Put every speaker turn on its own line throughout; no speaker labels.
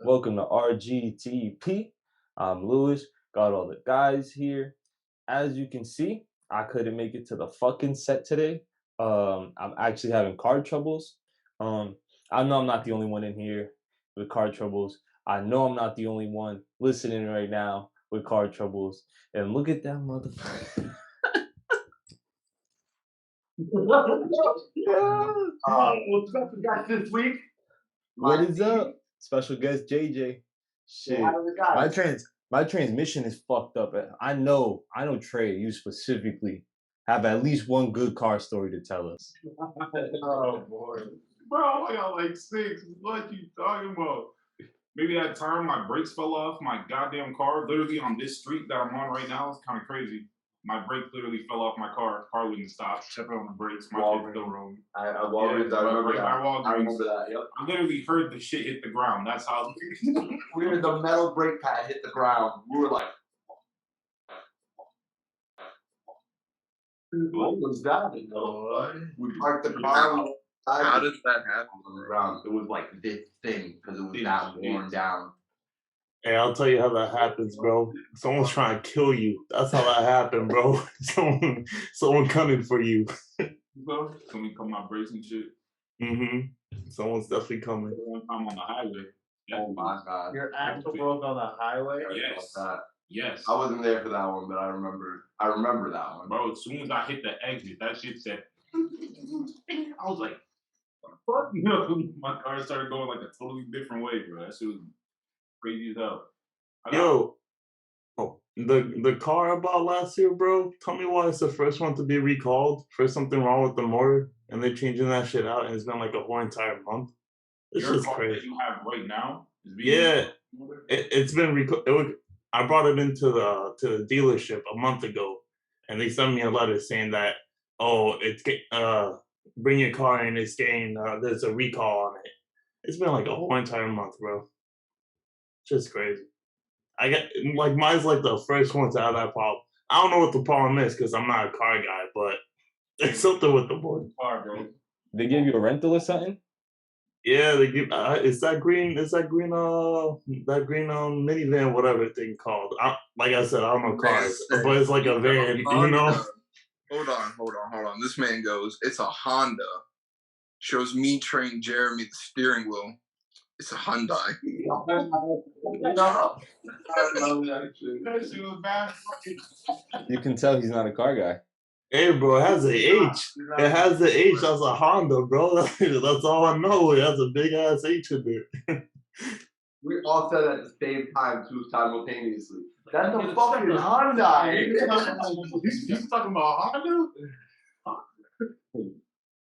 Welcome to RGTP. I'm Lewis. Got all the guys here. As you can see, I couldn't make it to the fucking set today. I'm actually having car troubles. I know I'm not the only one in here with car troubles. I know I'm not the only one listening right now with car troubles. And look at that motherfucker.
What's up, guys, this week?
What is up? Special guest JJ. Shit. My transmission is fucked up. I know Trey, you specifically have at least one good car story to tell us.
Oh boy. Bro, I got like 6. What you talking about? Maybe that time my brakes fell off my goddamn car, literally on this street that I'm on right now. It's kind of crazy. My brake literally fell off my car. Car wouldn't stop. Stepping on the brakes. My kid's still rolling.
I remember that. I remember that. Yep.
I literally heard the shit hit the ground. That's how.
We heard the metal brake pad hit the ground. We were like, "What was that?" We parked the car.
How did that happen?
On the ground. It was like this thing because it was that worn down.
Hey, I'll tell you how that happens, bro. Someone's trying to kill you. That's how that happened, bro. Someone coming for you.
Somebody come my brakes and shit.
Someone's definitely coming.
One time on the highway.
Oh my god.
Your axle broke on the highway?
Yes. Yes.
I wasn't there for that one, but I remember that one.
Bro, as soon as I hit the exit, that shit said. I was like, what the fuck? You know, my car started going like a totally different way, bro. That shit was crazy as hell.
The car I bought last year, bro. Tell me why it's the first one to be recalled for something wrong with the motor, and they're changing that shit out, and it's been like a whole entire month. It's
Your
just
car
crazy.
that you have right now is being
It's been I brought it into the dealership a month ago, and they sent me a letter saying that bring your car in. It's getting there's a recall on it. It's been like a whole entire month, bro. Just crazy. I got like mine's like the first one to have that problem. I don't know what the problem is because I'm not a car guy, but there's something with the
car, bro.
They give you a rental or something?
Yeah, they give. It's that green minivan, whatever thing called. Like I said, I don't know cars, but it's like a van, you know.
Hold on. This man goes, it's a Honda. Shows me train Jeremy the steering wheel. It's a Hyundai.
That shit was bad.
You can tell he's not a car guy.
Hey, bro, it has an H. It has the H. That's a Honda, bro. That's all I know. It has a big ass H in there.
We all said at the same time, too, simultaneously. That's a fucking Hyundai.
You talking about Honda?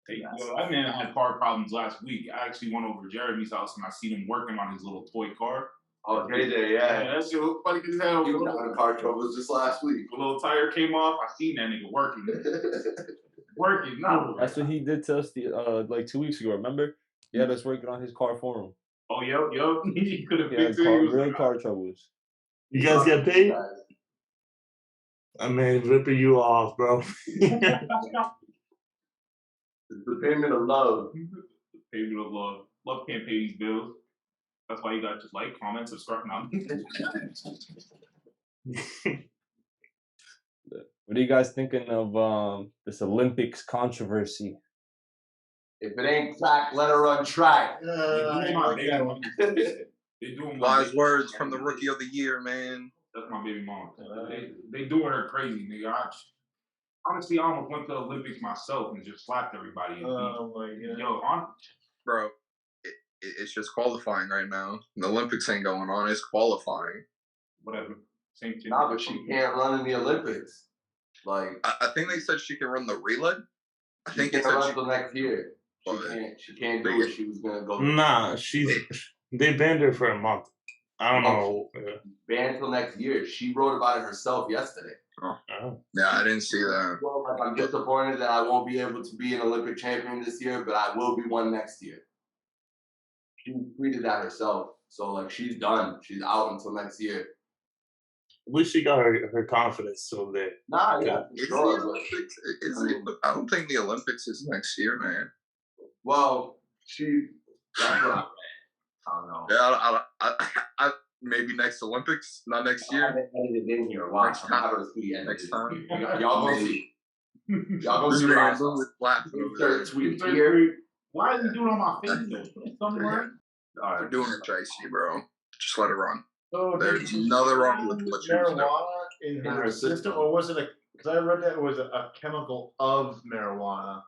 Yo, that man had car problems last week. I actually went over to Jeremy's house and I seen him working on his little toy car.
Oh, JJ, yeah.
That shit was funny as hell.
You was having car troubles just last week.
The little tire came off. I seen that nigga working. No.
That's what he did to us like 2 weeks ago, remember? He had us working on his car for him.
Oh, yo. He could have fixed it.
Real car troubles.
You guys get paid? I mean, ripping you off, bro.
It's the payment of love.
The payment of love. Love can't pay these bills. That's why you got to like, comment, subscribe. Now.
What are you guys thinking of this Olympics controversy?
If it ain't track, let her run track.
Wise words from the rookie of the year, man.
That's my baby mom. They doing her crazy, nigga. Honestly, I almost went to the Olympics myself and just slapped everybody.
Oh my god.
Yo,
Bro, it's just qualifying right now. The Olympics ain't going on. It's qualifying.
Whatever. Same thing.
Nah, but she can't run in the Olympics. Like
I think they said she can run the relay. I think
she
it's
can't run until next year. She can't do it. She was gonna go.
Nah, they banned her for a month. I don't know.
Banned till next year. She wrote about it herself yesterday.
Oh.
Yeah, I didn't see that.
Well, like, I'm disappointed that I won't be able to be an Olympic champion this year, but I will be one next year. She tweeted that herself. So like she's done. She's out until next year.
At least she got her confidence still there.
Nah, yeah.
Is the Olympics? I don't think the Olympics is next year, man.
Well, that's what I read. I don't know. know.
Yeah, I maybe next Olympics, not next
I have
year.
it edited in here. Watch.
Next
I'm
time.
gonna have a tweet edited.
Next time.
Y'all gonna see. Y'all gonna
This
see what I
man
saw.
Lou is laughing over there.
Insert tweet here.
Why is he doing on my face though? Somewhere.
All
You're
right.
doing it, Tracy, bro. Just let it run.
So
There's
did
nothing wrong with what you're doing.
marijuana in
Her
his system,
system.
or was it because I read that it was a chemical of marijuana,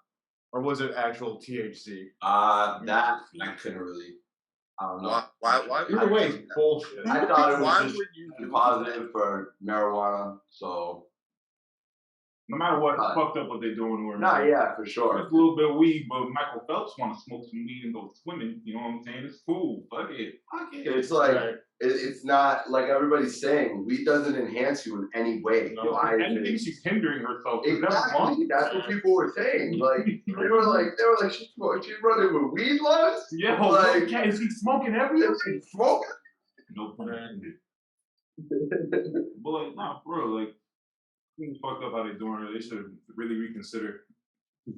or was it actual THC?
That I couldn't really. I don't know.
Why
Either way, it's bullshit.
I thought it
Why
was just
would you
positive for marijuana. So.
No matter what, it's fucked up what they're doing to her.
Nah,
man.
yeah, for sure.
Just a little bit of weed, but Michael Phelps want to smoke some weed and go swimming. You know what I'm saying? It's cool. Fuck it. Fuck it.
It's like
Right.
it's not like everybody's saying. Weed doesn't enhance you in any way.
No,
Why is
anything
it-
she's hindering herself. It's never
Exactly.
fun.
That's what people were saying. Like they were like she's running with weed laws.
Yeah,
Like-
like, is he smoking everything?
Is she smoking?
Nope. But like, nah, for real, like, it's fucked up how they're doing it. They should really reconsider.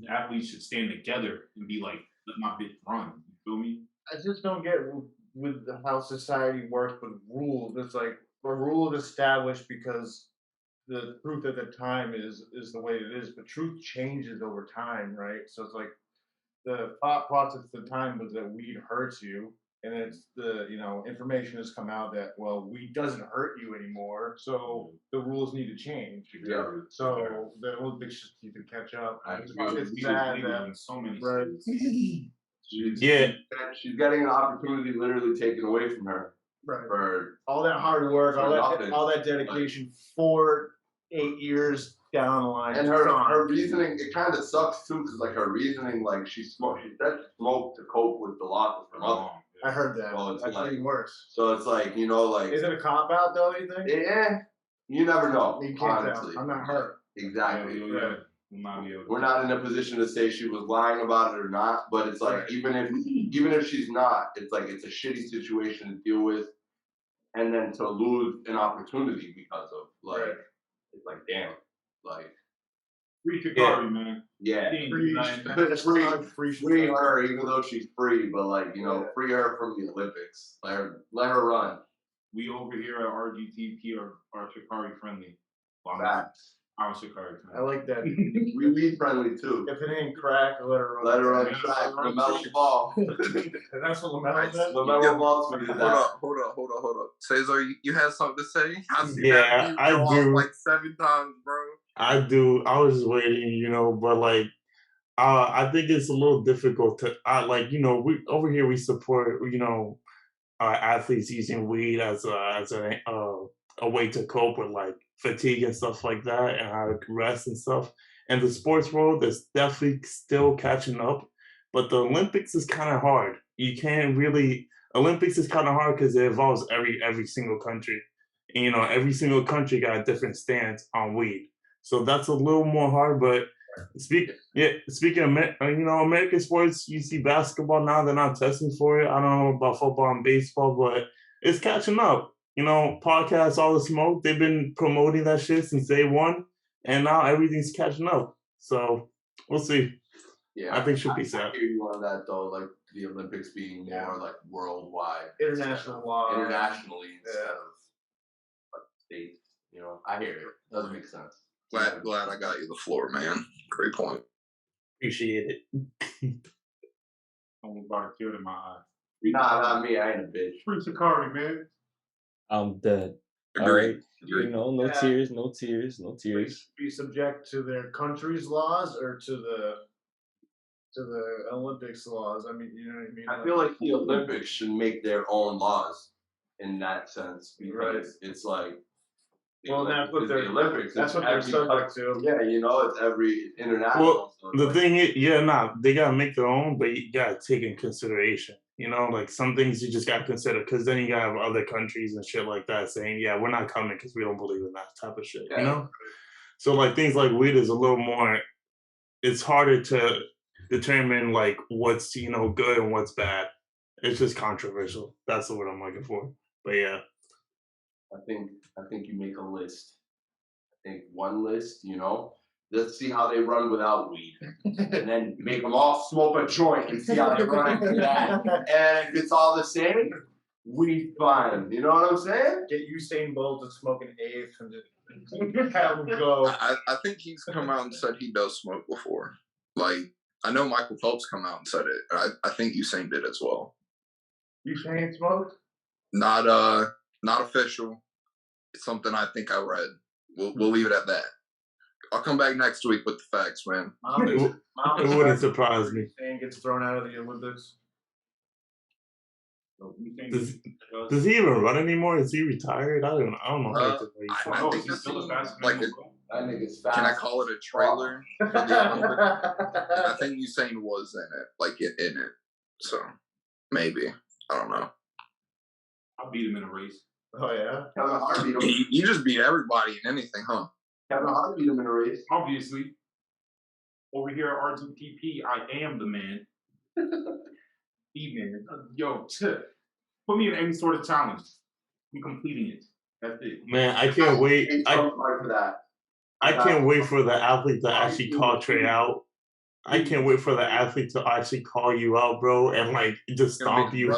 Athletes should stand together and be like, let my bitch run. You feel me?
I just don't get with how society works with rules. It's like a rule is established because the truth at the time is the way it is, but truth changes over time, right? So it's like the thought process at the time was that weed hurts you, and it's the information has come out that weed doesn't hurt you anymore, so the rules need to change.
Yeah.
So the Olympics just need to catch up.
I
It's
agree.
it's sad that
in so many
right.
states.
Yeah,
She's getting an opportunity literally taken away from her
Right.
for
All that hard work,
For nothing.
all that dedication for 8 years down the line.
and
it's
her
gone.
reasoning. It kind of sucks too because like her reasoning, like she said she smoked to cope with the loss of her mother.
I heard that.
Well, it's
That's
like-
even worse.
So it's like like
Is it a cop out though? You think?
you never know.
You can't
Honestly,
tell. I'm not her.
exactly.
Yeah. We'll not be able to-
We're not in a position to say she was lying about it or not, but it's like
Right.
even if she's not, it's like it's a shitty situation to deal with, and then to lose an opportunity because of like
Right.
it's like damn, like
Free Sha'Carri, man.
yeah,
She ain't
Free,
nothing.
free her even though she's free, but like free her from the Olympics, let her run.
We over here at RGTP are Sha'Carri friendly. Well,
Facts.
I'm Sha'Carri
I
friendly.
like that.
We weed friendly too.
If it ain't crack, let her run.
Let her run
Yeah.
track, LaMelo Ball.
That's what LaMelo said.
LaMelo Ball tweeted that.
Hold up. Cesar, you had something to say? I see
Yeah,
that
I
go off
do.
like 7 times, bro.
I do. I was just waiting, but like, I think it's a little difficult to, we over here we support, athletes using weed as a way to cope with like fatigue and stuff like that, and how to rest and stuff. And the sports world is definitely still catching up, but the Olympics is kind of hard. You can't really. Olympics is kind of hard because it involves every single country. And, every single country got a different stance on weed. So that's a little more hard, but speaking of American sports, you see basketball now, they're not testing for it. I don't know about football and baseball, but it's catching up. Podcasts, All the Smoke, they've been promoting that shit since day one, and now everything's catching up. So we'll see.
Yeah,
I think she'll be
I
set.
hear you on that though, like the Olympics being more like worldwide,
International law.
internationally instead of like states. I hear it. Doesn't make sense.
Glad I got you the floor, man. Great point.
Appreciate it.
Almost brought a tear to my eye.
Nah, not me. I ain't a bitch.
Free Sha'Carri, man.
I'm dead. All
Agreed.
right.
Agreed.
No
Yeah.
tears, no tears, no tears.
Be subject to their country's laws or to the Olympics laws. I mean, you know what I mean?
I feel like the Olympics should make their own laws in that sense because it's like. the
Well, that's what
Olympics is
they're-
the Olympics.
that's
It's
what they're
every
subject to.
Yeah, it's every international.
Well,
so it's
the
like-
thing is, they gotta make their own, but you gotta take in consideration. Like some things you just gotta consider, because then you gotta have other countries and shit like that saying, "Yeah, we're not coming because we don't believe in that type of shit."
Yeah.
So like things like weed is a little more. It's harder to determine like what's good and what's bad. It's just controversial. That's the word I'm looking for. But yeah.
I think you make a list. I think one list, let's see how they run without weed. And then make them all smoke a joint and see how they run after that. And if it's all the same, we fine. You know what I'm saying?
Get Usain Bolt to smoke an eighth and just have him go.
I think he's come out and said he does smoke before. Like, I know Michael Phelps come out and said it. I think Usain did as well.
Usain smoked?
Not official. It's something I think I read. We'll leave it at that. I'll come back next week with the facts, man.
It wouldn't surprise me.
Usain gets thrown out of the Olympics.
Does he even run anymore? Is he retired? I don't know.
I think this is like
That nigga's fast.
can I call it a trailer for the Olympics? I think Usain was in it, like in it. So maybe I don't know.
I'll beat him in a race.
Oh yeah.
Kevin Hart beat him.
You just beat everybody in anything, huh?
Kevin Hart beat him in a race.
Obviously. Over here at R2TP, I am the man. Man. Yo, put me in any sort of challenge. I'm completing it. That's it.
Man, I can't wait.
For that.
I can't wait for the athlete to actually call Trey out. I can't wait for the athlete to actually call you out, bro, and like just stomp you.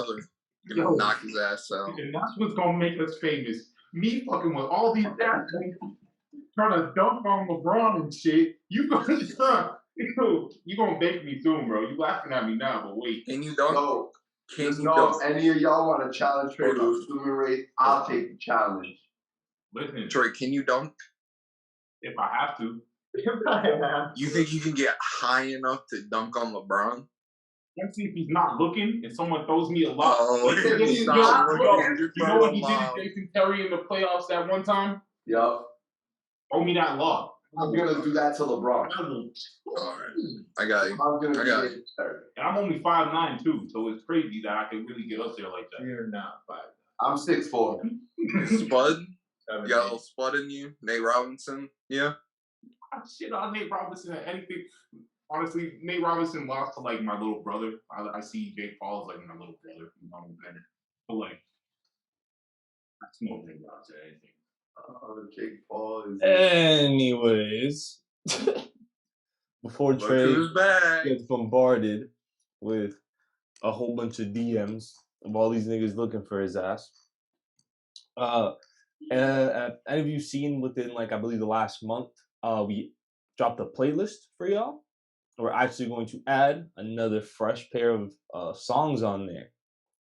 Gonna knock his ass out.
And that's what's gonna make us famous. Me fucking with all these athletes trying to dunk on LeBron and shit. You gonna bake me soon, bro. You laughing at me now, but wait.
Can you dunk?
No.
Can you
No,
dunk?
if any of y'all want to challenge Trey to a swimming race, I'll take the challenge.
Listen,
Troy, can you dunk?
if I have to.
You think you can get high enough to dunk on LeBron?
Let's see if he's not looking and someone throws me a lob.
Oh,
You
he's
know
not looking.
what he did to Jason Terry in the playoffs that one time?
Yup.
Throw me that lob.
I'm gonna do that to LeBron.
Alright, I got you.
I'm gonna
I
do
got
it.
And I'm only 5'9" too, so it's crazy that I can really get up there like that.
You're not 5.
I'm 6'4".
Spud? You got a little spud in you? Nate Robinson? Yeah?
I shit on Nate Robinson at anything. Honestly, Nate Robinson lost to like my little brother. I see Jake Paul as like my little brother. You know what I'm saying? But like, I smoke Nate Robinson at anything.
Jake Paul is.
Anyways, before
Look
Trey
who's back.
gets bombarded with a whole bunch of DMs of all these niggas looking for his ass. Have any of you seen within like I believe the last month, we dropped a playlist for y'all. We're actually going to add another fresh pair of songs on there.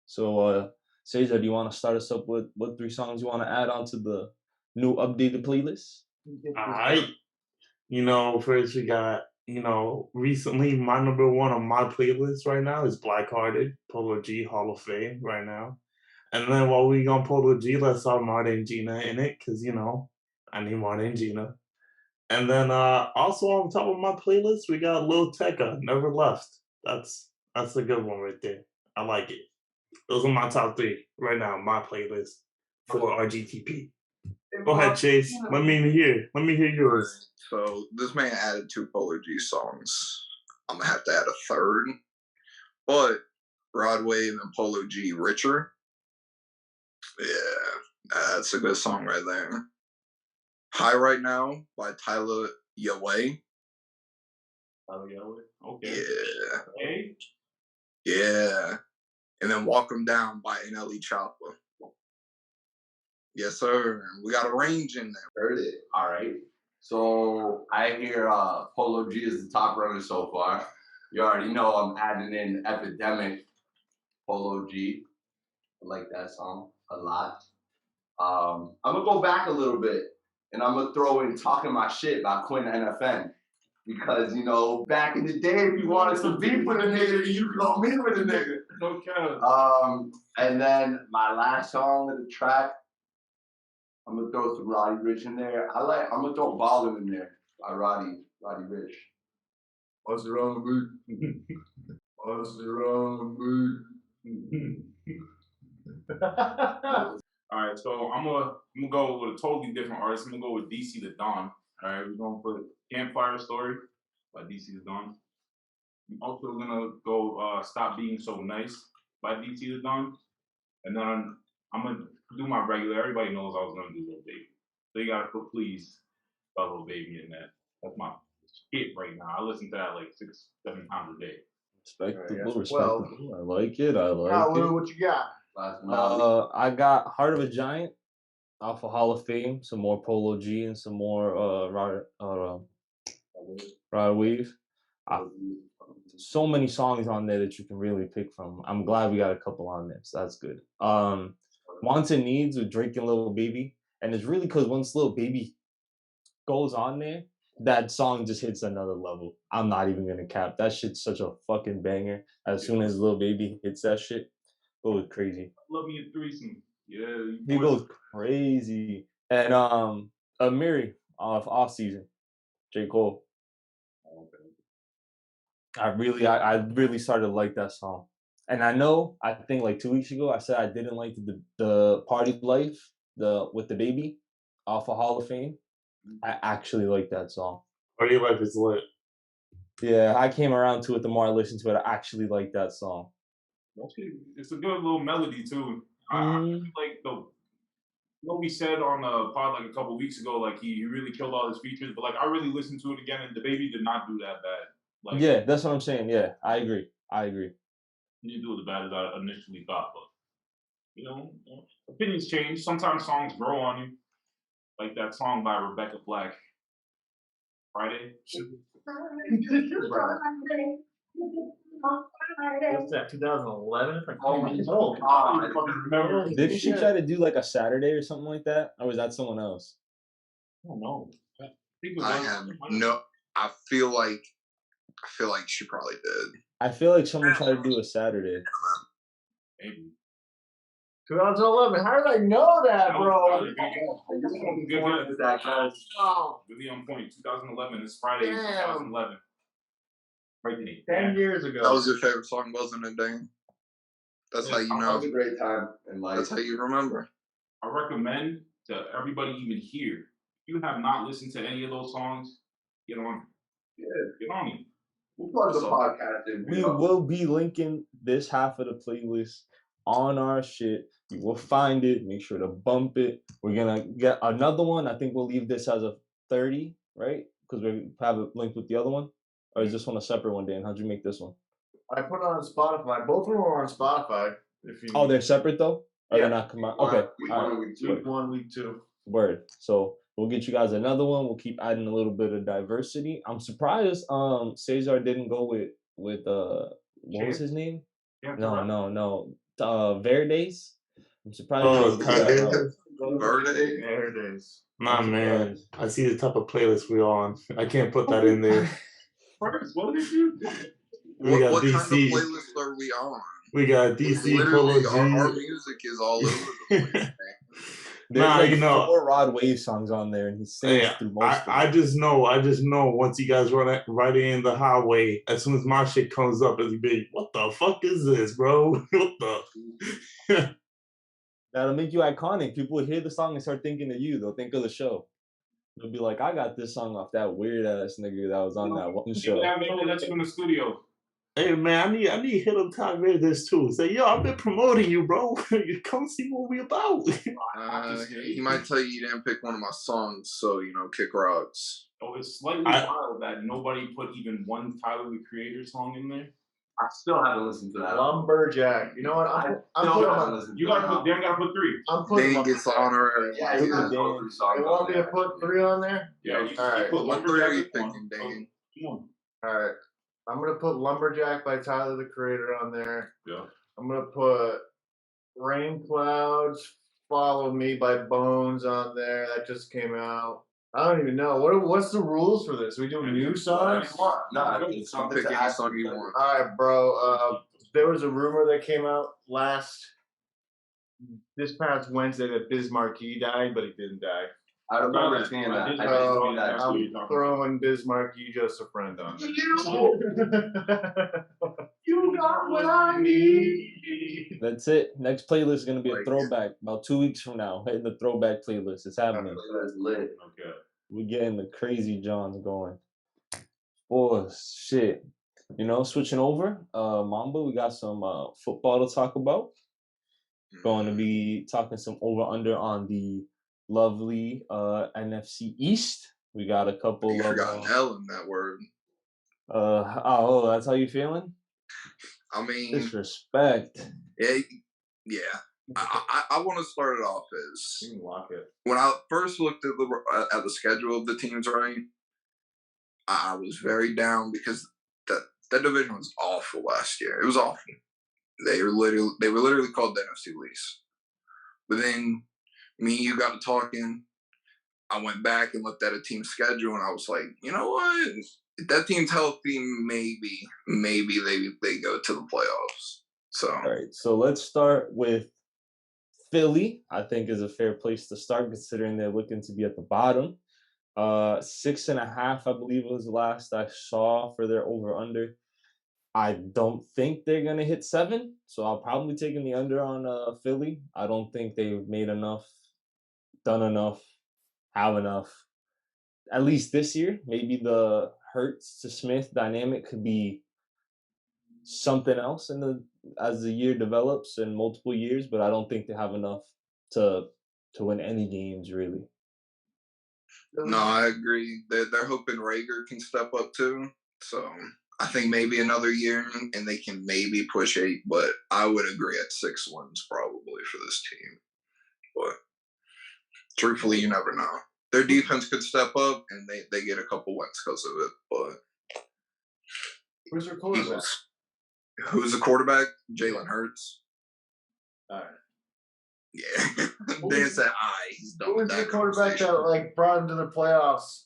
So Cesar, do you want to start us up with what 3 songs you want to add onto the new updated playlist?
Alright. First we got, recently my number 1 on my playlist right now is Blackhearted, Polo G Hall of Fame right now. And then while we on Polo G, let's have Marta and Gina in it, because, I need Marta and Gina. And then also on top of my playlist, we got Lil Tecca, Never Left. That's a good one right there. I like it. Those are my top 3 right now, my playlist for RGTP. Go ahead, Chase. Let me hear yours.
So this man added 2 Polar G songs. I'm gonna have to add a third. But Rod Wave and Polo G Richer. Yeah, that's a good song right there. High Right Now by Tyler Yaway.
Okay.
Yeah.
Hey.
Yeah. And then Walk 'Em Down by NLE Chopper. Yes, sir. We got a range in there.
Heard it. All right. So I hear Polo G is the top runner so far. You already know I'm adding in Epidemic, Polo G. I like that song a lot. I'm gonna go back a little bit and I'm gonna throw in Talking My Shit by Quinn NFN. Because, back in the day, if you wanted some beef with a nigga, you could go meet with a nigga.
No cap.
And then my last song of the track, I'm gonna throw some Roddy Rich in there. I'm gonna throw Ballin' in there by Roddy Rich. What's the wrong mood? What's the wrong mood?
All right, so I'm gonna go with a totally different artist. I'm gonna go with DC the Don. All right, we're gonna put Campfire Story by DC the Don. I'm also gonna go Stop Being So Nice by DC the Don. And then I'm gonna do my regular. Everybody knows I was gonna do Lil Baby. So you gotta put Please by Lil Baby in that. That's my shit right now. I listen to that like 6-7 times a day.
Respectable,
Well,
respectable. I like it.
What you got?
Last but not least.
I got Heart of a Giant off of Hall of Fame, some more Polo G and some more Rod Weave. So many songs on there that you can really pick from. I'm glad we got a couple on there, so that's good. Wants and Needs with Drake and Lil Baby, and it's really because once Lil Baby goes on there, that song just hits another level. I'm not even gonna cap. That shit's such a fucking banger. As soon as Lil Baby hits that shit, goes crazy.
Love me a threesome. Yeah,
He goes crazy. And Amiri off season, J. Cole. I really started to like that song. And I think like 2 weeks ago I said I didn't like the Party Life, with the baby off of Hall of Fame. I actually like that song.
Party Life is lit.
Yeah, I came around to it the more I listened to it. I actually like that song.
It's a good little melody too. I like what we said on the pod like a couple weeks ago. Like he really killed all his features, but like I really listened to it again, and the baby did not do that bad. Like,
yeah, that's what I'm saying. Yeah, I agree.
He didn't do it as bad as I initially thought, but you know, opinions change. Sometimes songs grow on you, like that song by Rebecca Black, Friday.
What's that? 2011.
Oh my God.
Did she try to do like a Saturday or something like that, or was that someone else?
I don't know.
I feel like she probably did.
I feel like someone tried to do a Saturday.
Maybe.
2011. How did I know that, bro?
Really on point. 2011. It's Friday. 2011. Right there.
10 years ago.
That was your favorite song, wasn't it, Dane? That's how you know.
That was a great time in life.
That's how you remember.
I recommend to everybody even here, if you have not listened to any of those songs, get on it.
Yeah.
Get on it.
We'll plug the podcast in.
We will be linking this half of the playlist on our shit. You will find it. Make sure to bump it. We're gonna get another one. I think we'll leave this as a 30, right? Because we have it linked with the other one. Or is this one a separate one, Dan? How'd you make this one?
I put it on Spotify. Both of them are on Spotify. If you
they're separate though? Or they're not combined? Okay. All right.
Week 1, week 2.
Word. So we'll get you guys another one. We'll keep adding a little bit of diversity. I'm surprised Cesar didn't go with what was his name?
Yeah,
No. Verdes. I'm surprised.
Verdes.
Nah, man. I see the type of playlist we're on. I can't put that in there.
First, what did you do?
What kind of playlist are we on?
We got DC,
literally,
Polo G.
our music is all over the place, man.
There's 4 Rod Wave songs on there, and he sings through most of them.
I just know once you guys run right in the highway, as soon as my shit comes up, it'll be, what the fuck is this, bro? What the?
That'll make you iconic. People will hear the song and start thinking of you. They'll think of the show. They'll be like, I got this song off that weird ass nigga that was on that one show.
Yeah, maybe that's you in the studio.
Hey man, I need to hit up Ty this too. Say, yo, I've been promoting you, bro. You come see what we about.
He might tell you didn't pick one of my songs, so kick rocks.
Oh, it's slightly wild that nobody put even one Tyler the Creator song in there.
I still haven't listened to that.
Lumberjack. You know what?
Darren gotta put 3.
I'm putting.
Dane gets the honorary.
Yeah, he got 3 songs.
You want me to put 3 on there?
Yeah.
All right.
What 3 are you thinking, Dane?
All right. I'm gonna put Lumberjack by Tyler the Creator on there.
Yeah.
I'm gonna put Rain Clouds, Follow Me by Bones on there. That just came out. I don't even know. What's the rules for this? We doing new songs?
No,
it's something to ask on you want.
All right, bro. There was a rumor that came out this past Wednesday that Biz Markie died, but he didn't die.
I remember seeing that. I didn't see that.
I'm throwing Biz Markie, just a friend on there.
You got what I need.
That's it. Next playlist is gonna be a throwback. About 2 weeks from now, hitting the throwback playlist. It's happening.
That's lit.
Okay.
We're getting the crazy Johns going. Oh shit! Switching over. Mamba, we got some football to talk about. Going to be talking some over under on the lovely NFC East. We got a couple
You forgot an L in that word.
That's how you feeling?
I mean,
Disrespect.
Yeah. I want to start it off as
You can lock it.
when I first looked at the schedule of the teams, right? I was very down because that division was awful last year. It was awful. They were literally called the NFC East. But then me and you got to talking. I went back and looked at a team's schedule, and I was like, you know what? If that team's healthy, maybe they go to the playoffs. So
All right, so let's start with Philly. I think is a fair place to start considering they're looking to be at the bottom. 6.5, I believe, was the last I saw for their over under. I don't think they're gonna hit 7, so I'll probably take in the under on Philly. I don't think they've made enough, done enough, have enough. At least this year, maybe the Hurts to Smith dynamic could be something else as the year develops in multiple years, but I don't think they have enough to win any games really.
no, I agree. They're hoping Rager can step up too. So I think maybe another year and they can maybe push 8, but I would agree at 6 wins probably for this team. But truthfully, you never know. Their defense could step up and they get a couple wins because of it. But
Who's their quarterback?
Who's the quarterback? Jalen Hurts.
All right.
Yeah. Dan said, he's done
Who
with
was the
that
quarterback
conversation.
that like brought him to the playoffs?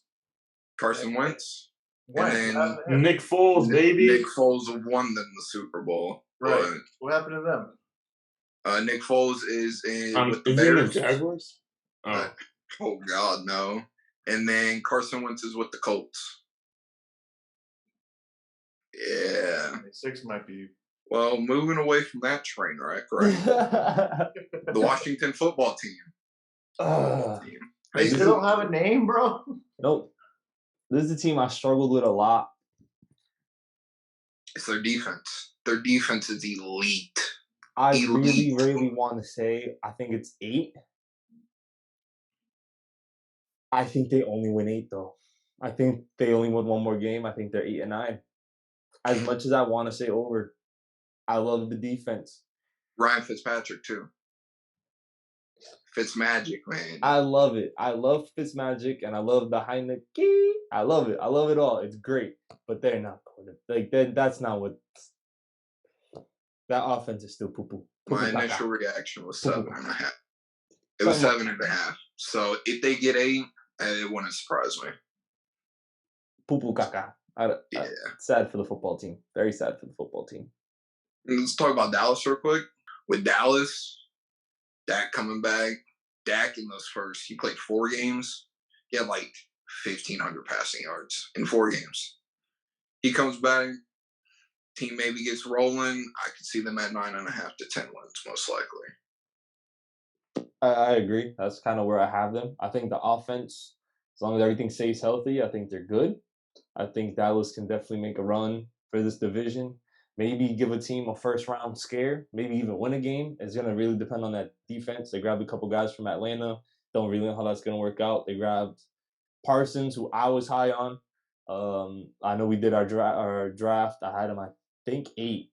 Carson Wentz.
When?
And
What
then
happened to him?
Nick Foles, baby.
Nick Foles won them the Super Bowl.
Right. What happened to them?
But Nick Foles is with the
Is he in the
Bears.
Jaguars? Oh.
Oh God, no. And then Carson Wentz is with the Colts. Yeah.
6 might be.
Well, moving away from that train wreck, right? The Washington football team.
They still don't have a name, bro.
Nope. This is a team I struggled with a lot.
It's their defense. Their defense is elite.
I really want to say I think it's 8. I think they only win 8 though. I think they only win one more game. I think they're 8-9. As much as I want to say over, I love the defense.
Ryan Fitzpatrick too. Fitzmagic, man.
I love it. I love Fitzmagic and I love the Heineke. I love it. I love it all. It's great. But they're not like that's not what that offense is still poo-poo.
My initial reaction was 7.5. It was 7.5. So if they get 8, it wouldn't surprise me.
Poo-poo caca.
Yeah.
Sad for the football team. Very sad for the football team.
Let's talk about Dallas real quick. With Dallas, Dak coming back, Dak in those first, he played 4 games. He had like 1,500 passing yards in 4 games. He comes back, team maybe gets rolling. I could see them at 9.5 to 10 wins, most likely.
I agree. That's kind of where I have them. I think the offense, as long as everything stays healthy, I think they're good. I think Dallas can definitely make a run for this division. Maybe give a team a first-round scare. Maybe even win a game. It's going to really depend on that defense. They grabbed a couple guys from Atlanta. Don't really know how that's going to work out. They grabbed Parsons, who I was high on. I know we did our draft. I had him, I think, 8.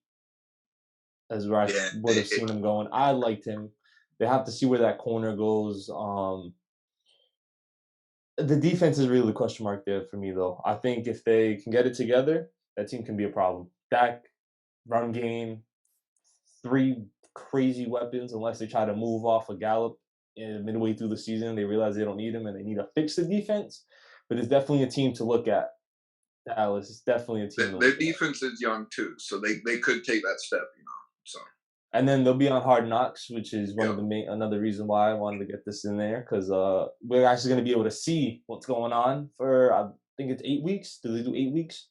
That's where I would have seen him going. I liked him. They have to see where that corner goes. The defense is really the question mark there for me, though. I think if they can get it together, that team can be a problem. Dak, run game, 3 crazy weapons, unless they try to move off of Gallup midway through the season. They realize they don't need him and they need to fix the defense. But it's definitely a team to look at. Dallas is definitely a team.
Their defense is young too, so they could take that step, So.
And then they'll be on Hard Knocks, which is one of the another reason why I wanted to get this in there, because we're actually going to be able to see what's going on for, I think it's 8 weeks. Do they do 8 weeks?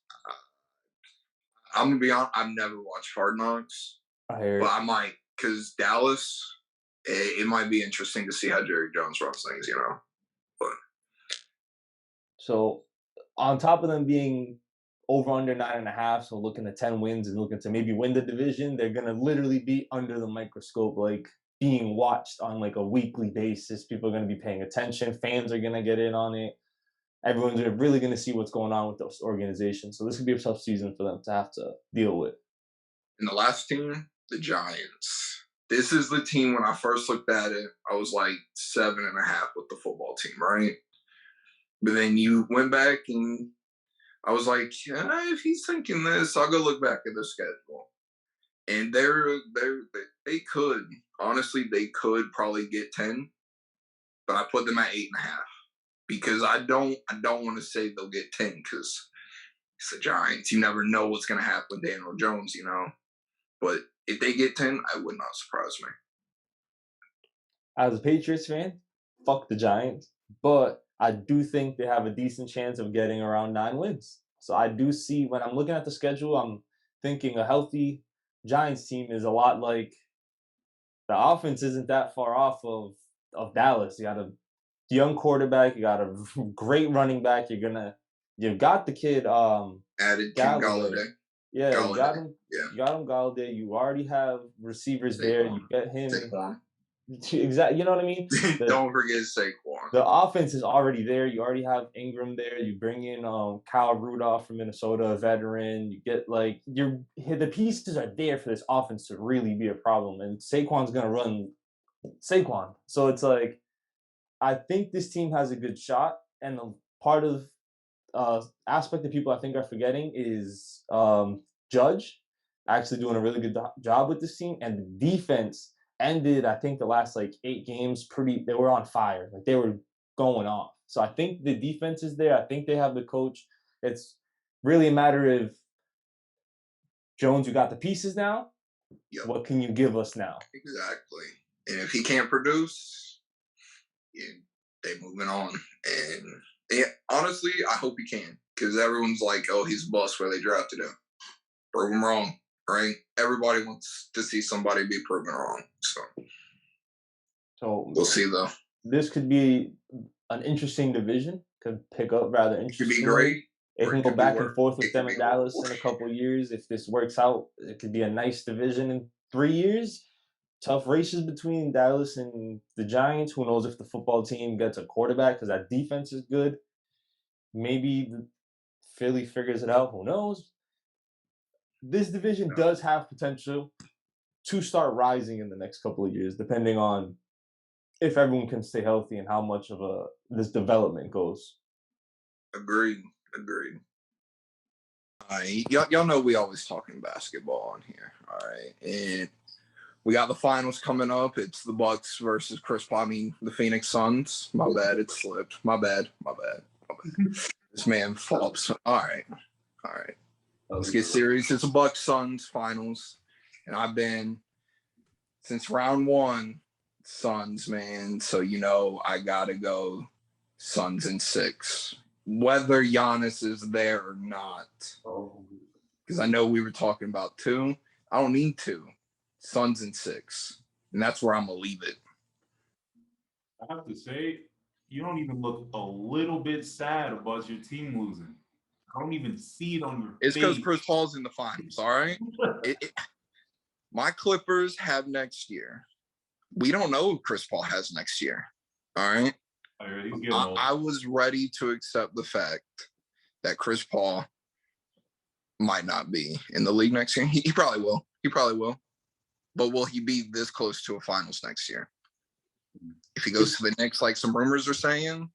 I'm going to be honest, I've never watched Hard Knocks, but I might, because Dallas, it might be interesting to see how Jerry Jones runs things, But.
So on top of them being over under 9.5, so looking at 10 wins and looking to maybe win the division, they're gonna literally be under the microscope, like being watched on like a weekly basis. People are gonna be paying attention. Fans are gonna get in on it. Everyone's really gonna see what's going on with those organizations. So this could be a tough season for them to have to deal with.
And the last team, the Giants. this is the team. When I first looked at it, I was like 7.5 with the football team, right? But then you went back and I was like, if he's thinking this, I'll go look back at the schedule. And they could, honestly, they could probably get 10, but I put them at 8.5 because I don't want to say they'll get 10 because it's the Giants. You never know what's going to happen with Daniel Jones, you know. But if they get 10, I would not surprise me.
As a Patriots fan, fuck the Giants, but I do think they have a decent chance of getting around 9 wins. So I do see, when I'm looking at the schedule, I'm thinking a healthy Giants team is a lot like the offense isn't that far off of Dallas. You got a young quarterback, you got a great running back. You've got the kid
Added King Galladay.
Yeah,
Galladay.
you got him.
Yeah.
You got him Galladay. You already have receivers there. You get him.
Saquon.
Exactly. You know what I mean?
Don't forget Saquon.
The offense is already there. You already have Ingram there. You bring in Kyle Rudolph from Minnesota, a veteran. You get the pieces are there for this offense to really be a problem. And Saquon's gonna run Saquon. So it's like, I think this team has a good shot. And part of aspect that people I think are forgetting is Judge actually doing a really good job with this team, and the defense ended, I think, the last 8 games they were on fire. Like, they were going off. So I think the defense is there. I think they have the coach. It's really a matter of, Jones, you got the pieces now.
Yep.
What can you give us now?
Exactly. And if he can't produce, they moving on. And honestly, I hope he can, because everyone's like, oh, he's a bust where they drafted him. Prove him wrong, right? Everybody wants to see somebody be proven wrong. So we'll see, though.
This could be an interesting division. Could pick up rather interesting.
It could be great.
It can go back and forth with them in Dallas in a couple of years. If this works out, it could be a nice division in 3 years. Tough races between Dallas and the Giants. Who knows if the football team gets a quarterback, because that defense is good. Maybe Philly figures it out. Who knows? This division does have potential to start rising in the next couple of years, depending on if everyone can stay healthy and how much of this development goes.
Agreed. All right, y'all know we always talking basketball on here. All right, and we got the finals coming up. It's the Bucks versus the Phoenix Suns. My bad, it slipped. My bad. This man flops. All right. Let's get serious. It's a Bucks Suns finals, and I've been since round 1 Suns, man. So I gotta go Suns in 6, whether Giannis is there or not. Because I know we were talking about 2. I don't need 2. Suns in 6, and that's where I'm gonna leave it.
I have to say, you don't even look a little bit sad about your team losing. I don't even see it on your face.
It's because Chris Paul's in the finals, all right? My Clippers have next year. We don't know who Chris Paul has next year, all right? I was ready to accept the fact that Chris Paul might not be in the league next year. He probably will. But will he be this close to a finals next year? If he goes to the Knicks, like some rumors are saying.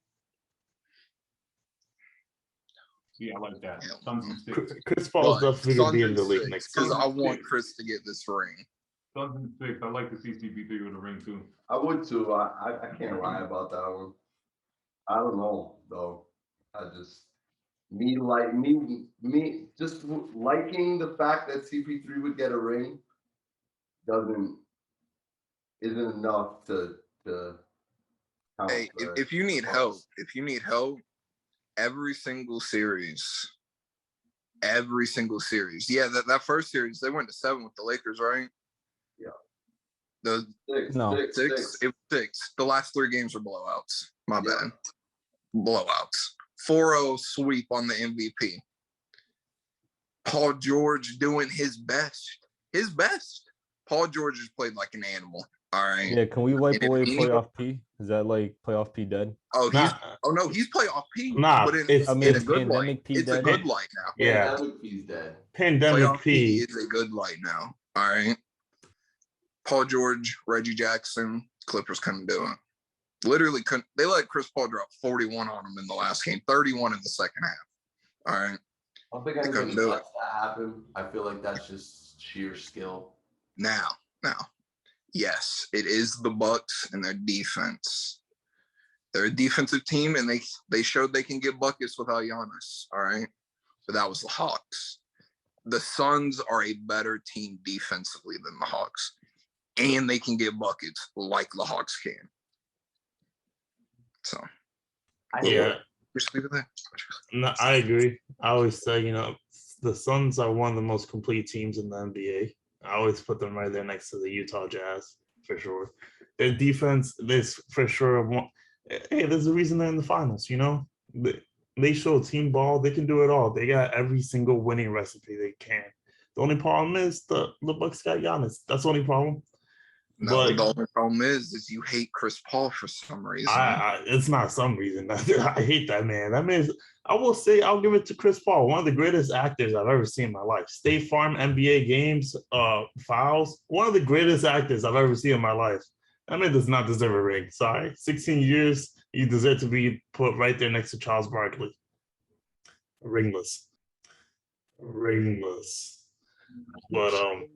Yeah, I like that.
Chris Paul's definitely going to be in the league next year.
Because I want Chris to get this ring.
Suns in 6. I like to see CP3 with a ring, too.
I would, too. I can't lie about that one. I don't know, though. I just... Me just liking the fact that CP3 would get a ring isn't enough to
hey, if you need help, every single series, yeah, that first series, they went to 7 with the Lakers, right?
Yeah.
Six. It was 6. The last 3 games were blowouts. My bad. Blowouts. 4-0 sweep on the MVP. Paul George doing his best. Paul George has played like an animal. All right.
Yeah, can we wipe away playoff P? Is that like playoff P dead?
Oh, he's playoff P.
Nah,
but it's in a good light.
P
it's
dead.
a good light now.
Yeah.
Pandemic P's dead.
Pandemic
playoff
P
is a good light now. All right. Paul George, Reggie Jackson, Clippers couldn't do it. Literally couldn't. They let Chris Paul drop 41 on them in the last game, 31 in the second half. All right.
I don't think anybody lets that happen. I feel like that's just sheer skill.
Now, yes, it is the Bucks and their defense. They're a defensive team, and they showed they can get buckets without Giannis. All right, but that was the Hawks. The Suns are a better team defensively than the Hawks, and they can get buckets like the Hawks can. So,
Yeah.
Just leave it there.
No, I agree. I always say, the Suns are one of the most complete teams in the NBA. I always put them right there next to the Utah Jazz, for sure. Their defense, there's for sure. Hey, there's a reason they're in the finals, They show team ball. They can do it all. They got every single winning recipe they can. The only problem is the Bucks got Giannis. That's the only problem.
No,
But
the only problem is you hate Chris Paul for some reason.
It's not some reason. I hate that man. That man I will say, I'll give it to Chris Paul, one of the greatest actors I've ever seen in my life. State Farm, NBA games, fouls. One of the greatest actors I've ever seen in my life. That man does not deserve a ring. Sorry. 16 years, you deserve to be put right there next to Charles Barkley. Ringless. But
I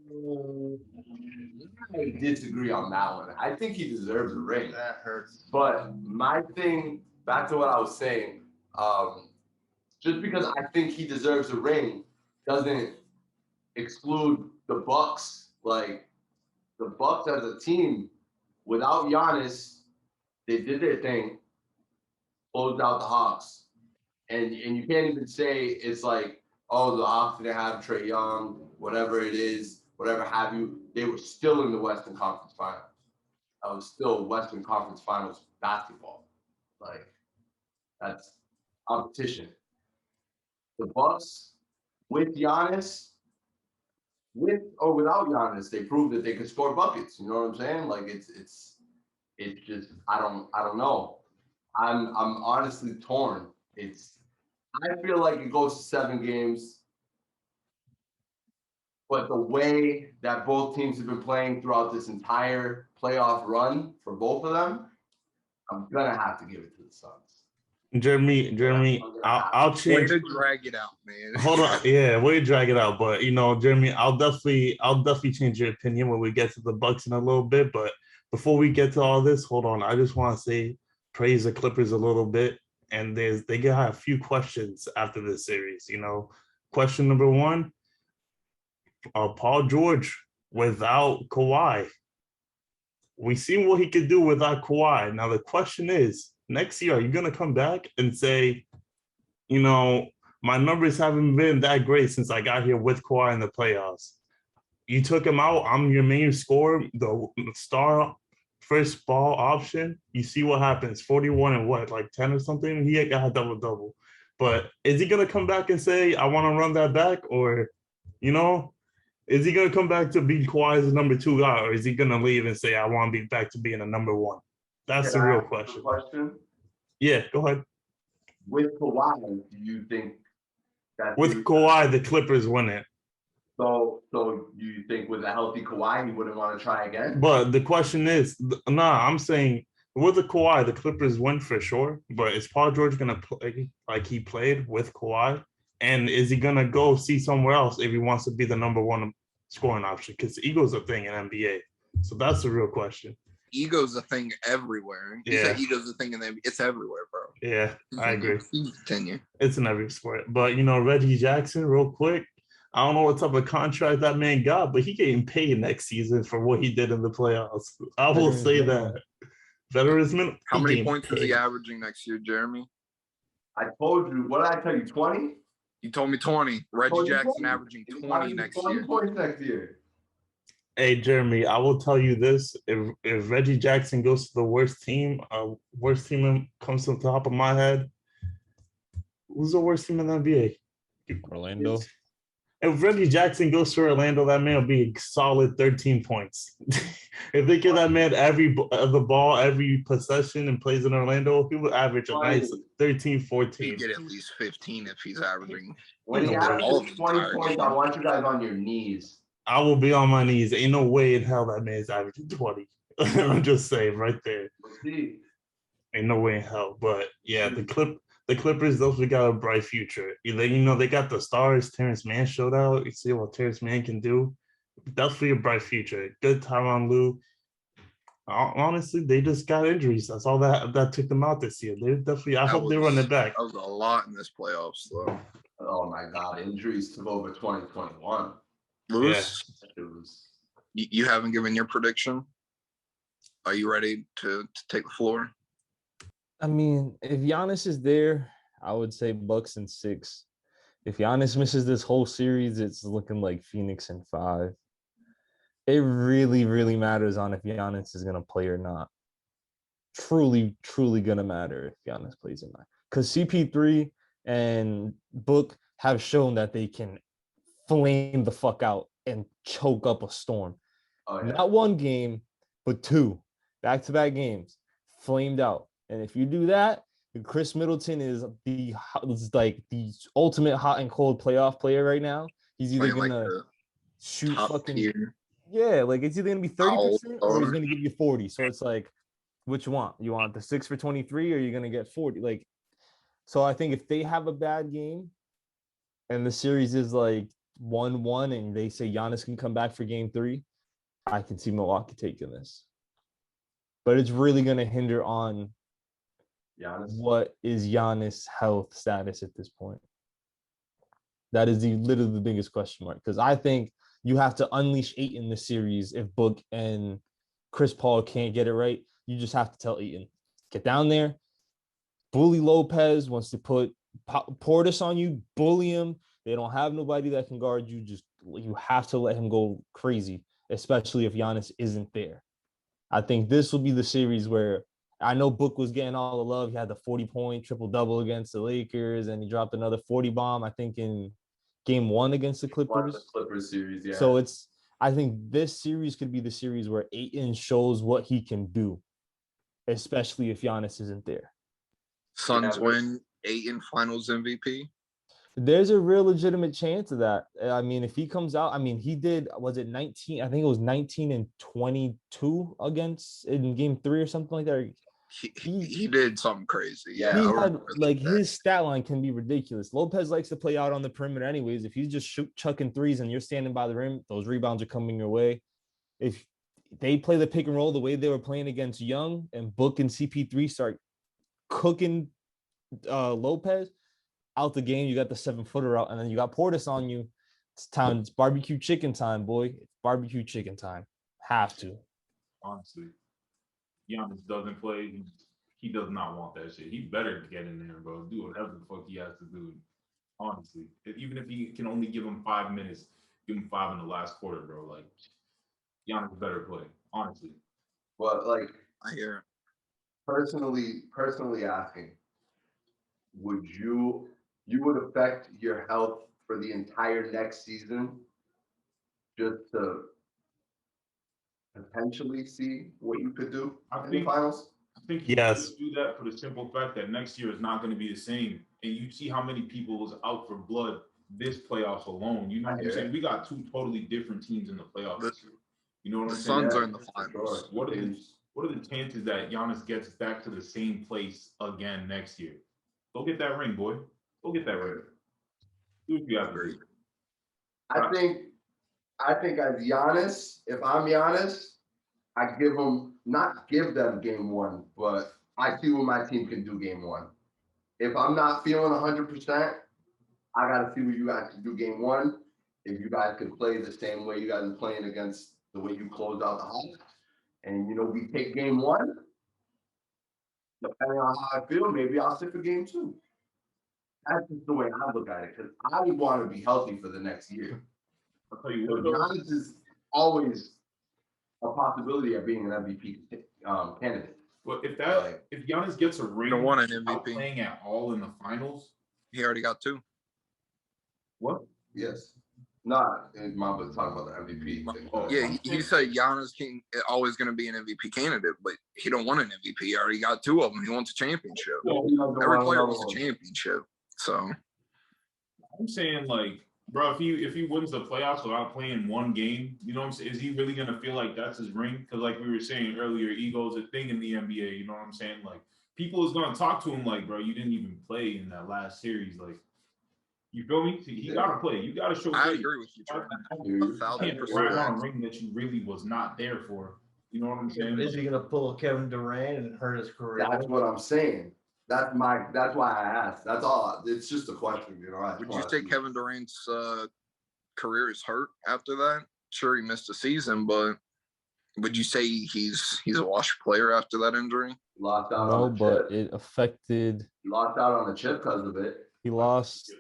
disagree on that one. I think he deserves a ring.
That hurts.
But my thing, back to what I was saying, just because I think he deserves a ring doesn't exclude the Bucks. Like, the Bucks as a team, without Giannis, they did their thing, closed out the Hawks. And you can't even say it's like, oh, the Hawks didn't have Trae Young, whatever it is, whatever have you. They were still in the Western Conference Finals. That was still Western Conference Finals basketball. Like, that's competition. The Bucks, with Giannis, with or without Giannis, they proved that they could score buckets. You know what I'm saying? Like, it's just I don't know. I'm honestly torn. I feel like it goes to 7 games, but the way that both teams have been playing throughout this entire playoff run for both of them, I'm gonna have to give it to the Suns.
Jeremy, I'll change.
Way to drag it out, man.
Hold on, yeah, way to drag it out. But Jeremy, I'll definitely change your opinion when we get to the Bucks in a little bit. But before we get to all this, hold on, I just want to say praise the Clippers a little bit. And they got a few questions after this series. Question number 1: Paul George without Kawhi. We seen what he could do without Kawhi. Now the question is, next year, are you gonna come back and say, my numbers haven't been that great since I got here with Kawhi in the playoffs. You took him out. I'm your main scorer, the star. First ball option, you see what happens. 41 and what, like 10 or something? He got a double-double. But is he going to come back and say, I want to run that back? Or, is he going to come back to be Kawhi as a number 2 guy? Or is he going to leave and say, I want to be back to being a number 1? That's the real question. Yeah, go ahead.
With Kawhi, do you think that...
With Kawhi, the Clippers win it.
So you think with a healthy Kawhi, he wouldn't want to try again?
But the question is, I'm saying with the Kawhi, the Clippers win for sure. But is Paul George going to play like he played with Kawhi? And is he going to go see somewhere else if he wants to be the number 1 scoring option? Because ego's a thing in NBA. So that's the real question.
Ego's a thing everywhere. You say ego's a thing in NBA. It's everywhere, bro.
Yeah, I agree.
Continue.
It's in every sport. But, Reggie Jackson, real quick. I don't know what type of contract that man got, but he getting paid next season for what he did in the playoffs. I will say that. Veterans minimum.
How many points is he averaging next year, Jeremy?
I told you. What did I tell you? 20?
You told me 20. Reggie Jackson averaging 20 next year.
20 points next year.
Hey, Jeremy, I will tell you this. If Reggie Jackson goes to the worst team comes to the top of my head, who's the worst team in the NBA?
Orlando.
If Reggie Jackson goes to Orlando, that man will be a solid 13 points. If they give that man the ball every possession and plays in Orlando, he will average a nice 13, 14.
He'd get at least 15 if he's averaging.
When he averages 20 points, I want you guys on your knees.
I will be on my knees. Ain't no way in hell that man's averaging 20. I'm just saying right there.
We'll see.
Ain't no way in hell. But yeah, the Clippers, those we got a bright future. They got the stars. Terrence Mann showed out. You see what Terrence Mann can do. Definitely a bright future. Good Tyronn Lue. Honestly, they just got injuries. That's all that took them out this year. They definitely. I hope they run it back.
That was a lot in this playoffs, though.
Oh my God, injuries took over 2021.
Lewis,
It was.
you haven't given your prediction. Are you ready to take the floor?
I mean, if Giannis is there, I would say Bucks in 6. If Giannis misses this whole series, it's looking like Phoenix in 5. It really, really matters on if Giannis is going to play or not. Truly, truly going to matter if Giannis plays or not. Because CP3 and Book have shown that they can flame the fuck out and choke up a storm.
Oh, yeah.
Not one game, but 2 back-to-back games, flamed out. And if you do that, Chris Middleton is the ultimate hot and cold playoff player right now. He's either gonna shoot fucking
tier.
Yeah, like it's either gonna be 30% or he's gonna give you 40. So it's like, which you want? You want the 6 for 23 or you're gonna get 40? Like, so I think if they have a bad game and the series is like 1-1 and they say Giannis can come back for game 3, I can see Milwaukee taking this. But it's really gonna hinder on
Giannis.
what is Giannis' health status at this point. That is literally the biggest question mark, because I think you have to unleash Ayton in the series if Book and Chris Paul can't get it right. You just have to tell Ayton, get down there, bully Lopez. Wants to put Portis on you, bully him. They don't have nobody that can guard you. You have to let him go crazy, especially if Giannis isn't there. I think this will be the series where I know Book was getting all the love. He had the 40-point triple-double against the Lakers, and he dropped another 40 bomb, I think, in game 1 against the Clippers.
The Clippers series, yeah.
So I think this series could be the series where Ayton shows what he can do, especially if Giannis isn't there.
Suns win, Ayton finals MVP.
There's a real legitimate chance of that. I mean, if he comes out, I mean, he did, was it 19? I think it was 19 and 22 in game 3 or something like that.
He did something crazy. Yeah.
He had, like, his stat line can be ridiculous. Lopez likes to play out on the perimeter anyways. If he's just chucking threes and you're standing by the rim, those rebounds are coming your way. If they play the pick and roll the way they were playing against Young and Book and CP3 start cooking Lopez out the game, you got the 7-footer out, and then you got Portis on you. It's time. It's barbecue chicken time, boy. It's barbecue chicken time. Have to.
Honestly, Giannis doesn't play. He does not want that shit. He better get in there, bro. Do whatever the fuck he has to do. Honestly, even if he can only give him 5 minutes, give him 5 in the last quarter, bro. Like, Giannis better play. Honestly.
But like,
I hear.
Personally asking, would you would affect your health for the entire next season just to potentially see what you could do in the finals?
I think you do that for the simple fact that next year is not going to be the same. And you see how many people was out for blood this playoffs alone. You know what I'm saying? We got 2 totally different teams in the playoffs this year. You know what I'm saying?
The Suns are in the finals.
What are the chances that Giannis gets back to the same place again next year? Go get that ring, boy. Go get that ring. Do what you have to do.
I think as Giannis, if I'm Giannis, I not give them game 1, but I see what my team can do game 1. If I'm not feeling 100%, I got to see what you guys can do game 1. If you guys can play the same way you guys are playing against the way you closed out the house, and, we take game 1, depending on how I feel, maybe I'll sit for game 2. That's just the way I look at it, because I would want to be healthy for the next year.
I'll tell you what,
Giannis is always a possibility of being an MVP candidate.
Well, if Giannis gets a ring,
don't want an MVP.
Without playing at all in the finals,
he already got 2.
What?
Yes. Nah, Mom was talking about the MVP thing.
Yeah, he said Giannis always going to be an MVP candidate, but he don't want an MVP. He already got 2 of them. He wants a championship. Every player wants a championship. So
I'm saying, like, Bro, if he wins the playoffs without playing one game, you know what I'm saying? Is he really gonna feel like that's his ring? Because like we were saying earlier, ego is a thing in the NBA. You know what I'm saying? Like people is gonna talk to him like, bro, you didn't even play in that last series. Like, you feel me? He gotta play. You gotta show.
I agree with you, Trey.
You
1,000%.
brag on a ring that you really was not there for. You know what I'm saying?
Is he gonna pull Kevin Durant and hurt his career?
That's what I'm saying. That's why I asked. That's all. It's just a question, you know.
Would you say Kevin Durant's career is hurt after that? Sure, he missed a season, but would you say he's a washed player after that injury?
Lost out
No,
on the
but
chip.
it affected.
He lost out on the chip because of it.
He lost.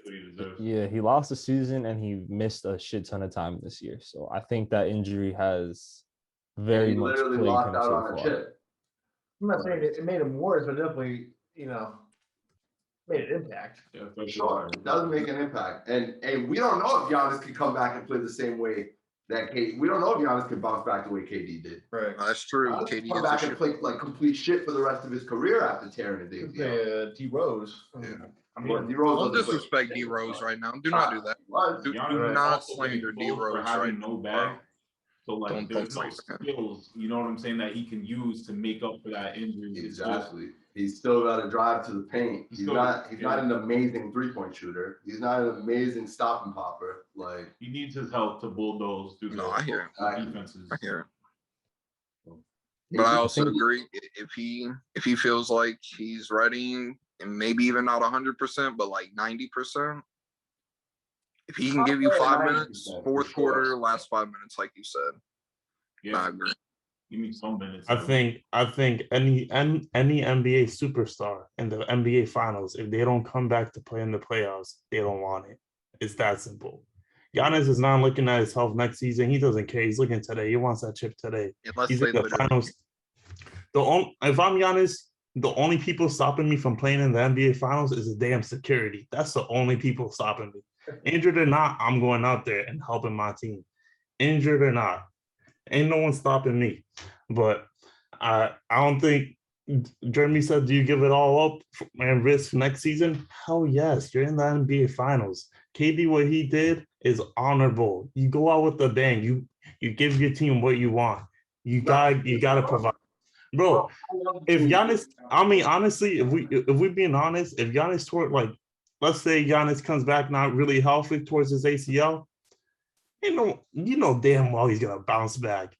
Yeah, he lost the season and he missed a shit ton of time this year. So I think that injury has very
He
much
literally
plagued
lost
him
out
so
on a
far.
chip.
I'm not saying it made him worse, but definitely, made an impact.
Yeah, for
Sure, it does make an impact. And we don't know if Giannis can come back and play the same way that KD. We don't know if Giannis can bounce back the way KD did.
Right.
That's true.
Giannis
KD
can come
gets
back
a
and
shit.
play like complete shit for the rest of his career after tearing his ACL.
D Rose.
Yeah.
I
But
mean,
D-Rose
Don't
doesn't play.
disrespect D Rose right now. Do not do that. Do
Giannis is
not
also
slander
getting
D
close for
Rose
having
right
no bag. So like,
Don't
there's no
slander him.
skills, you know what I'm saying, that he can use to make up for that injury. It's just-
Exactly. He's still got to drive to the paint. He's not an amazing 3-point shooter. He's not an amazing stop and popper. Like,
he needs his help to bulldoze through
No, I hear
it.
defenses.
I hear it. But I also agree if he feels like he's ready and maybe even not 100%, but like 90%. If he can give you 5 minutes, fourth quarter, last 5 minutes, like you said,
Yeah,
I agree.
give me some minutes.
I think any NBA superstar in the NBA finals, if they don't come back to play in the playoffs, they don't want it. It's that simple. Giannis is not looking at his health next season. He doesn't care. He's looking today. He wants that chip today.
Unless
He's
they
in the
literally
finals. If I'm Giannis, the only people stopping me from playing in the NBA finals is the damn security. That's the only people stopping me. Injured or not, I'm going out there and helping my team. Injured or not, ain't no one stopping me. But I don't think Jeremy said, do you give it all up and risk next season? Hell yes, you're in the NBA finals. KD, what he did is honorable. You go out with the bang. You give your team what you want. You gotta provide. Bro, if Giannis, I mean, honestly, if we being honest, if Giannis toward like, let's say Giannis comes back not really healthy towards his ACL, you know damn well he's gonna bounce back.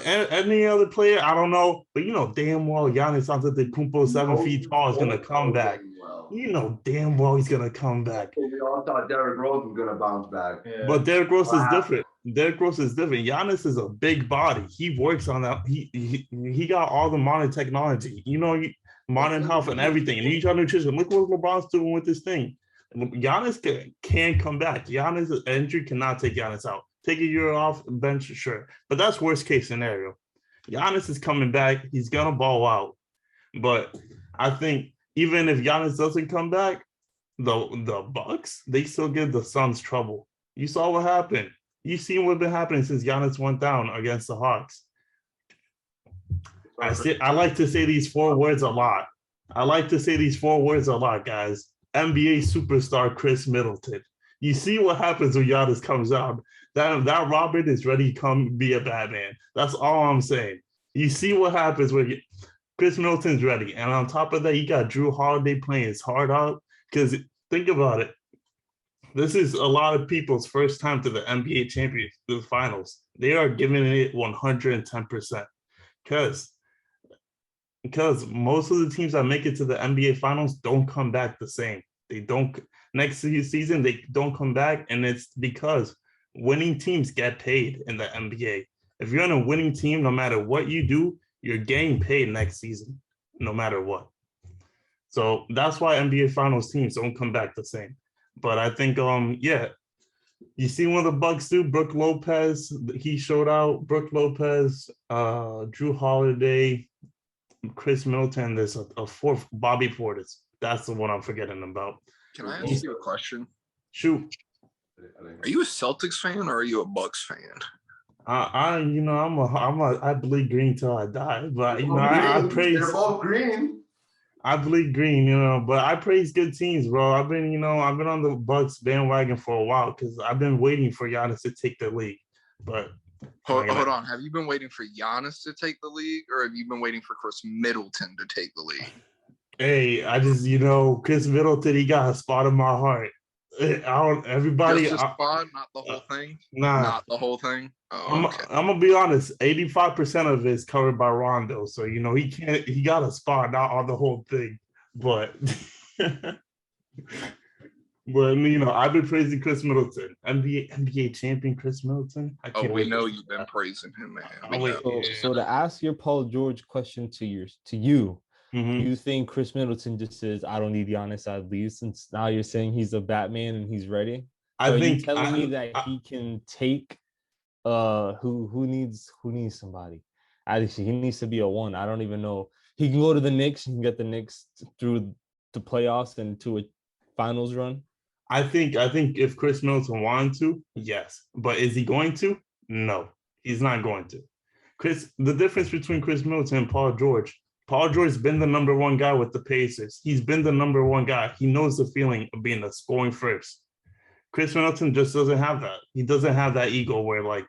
Any other player, I don't know, but you know damn well Giannis Antetokounmpo 7 feet tall is gonna come back. You know damn well he's gonna come back.
We all thought Derrick Rose was gonna bounce back.
Yeah.
But Derrick Rose is different. Derrick Rose is different. Giannis is a big body. He works on that. He got all the modern technology. Modern health and everything. And he got nutrition. Look what LeBron's doing with this thing. Giannis can come back. Giannis' injury cannot take Giannis out. Take a year off, bench, sure. But that's worst case scenario. Giannis is coming back. He's gonna ball out. But I think even if Giannis doesn't come back, the Bucks, they still give the Suns trouble. You saw what happened. You've seen what's been happening since Giannis went down against the Hawks. I like to say these 4 words a lot. Guys. NBA superstar Chris Middleton. You see what happens when Giannis comes out. That Robin is ready to come be a Batman. That's all I'm saying. You see what happens when Chris Middleton's ready. And on top of that, you got Drew Holiday playing his heart out. Because think about it. This is a lot of people's first time to the NBA championship, the finals. They are giving it 110%. Because most of the teams that make it to the NBA finals don't come back the same. They don't next season, they don't come back. And it's because winning teams get paid in the NBA. If you're on a winning team, no matter what you do, you're getting paid next season, no matter what. So that's why NBA finals teams don't come back the same. But I think, you see what the Bucks do. Brook Lopez, he showed out. Brook Lopez, Drew Holiday, Chris Middleton. There's a fourth, Bobby Portis. That's the one I'm forgetting about.
Can I ask you a question?
Shoot.
Are you a Celtics fan or are you a Bucks fan?
I bleed green till I die. But I pray.
They're both green.
I bleed green, but I praise good teams, bro. I've been on the Bucks bandwagon for a while because I've been waiting for Giannis to take the league. But
Hold on. Have you been waiting for Giannis to take the league, or have you been waiting for Chris Middleton to take the league?
Hey, I just Chris Middleton, he got a spot in my heart. Everybody.
Just a spot, not the whole thing.
Nah,
not the whole thing. Oh, okay.
I'm gonna be honest. 85% of it is covered by Rondo, so he can't. He got a spot, not on the whole thing. But, I've been praising Chris Middleton, NBA champion Chris Middleton. I can't wait.
We know you've been praising him, man.
So to ask your Paul George question to you,
Mm-hmm.
you think Chris Middleton just says, "I don't need Giannis, I'd leave," since now you're saying he's a Batman and he's ready?
I think
you're telling me that he can take who needs somebody. Actually, he needs to be a one. I don't even know. He can go to the Knicks. He can get the Knicks through the playoffs and to a finals run.
I think if Chris Middleton wanted to, yes. But is he going to? No, he's not going to. The difference between Chris Middleton and Paul George has been the number one guy with the Pacers. He's been the number one guy. He knows the feeling of being the scoring first. Chris Middleton just doesn't have that. He doesn't have that ego where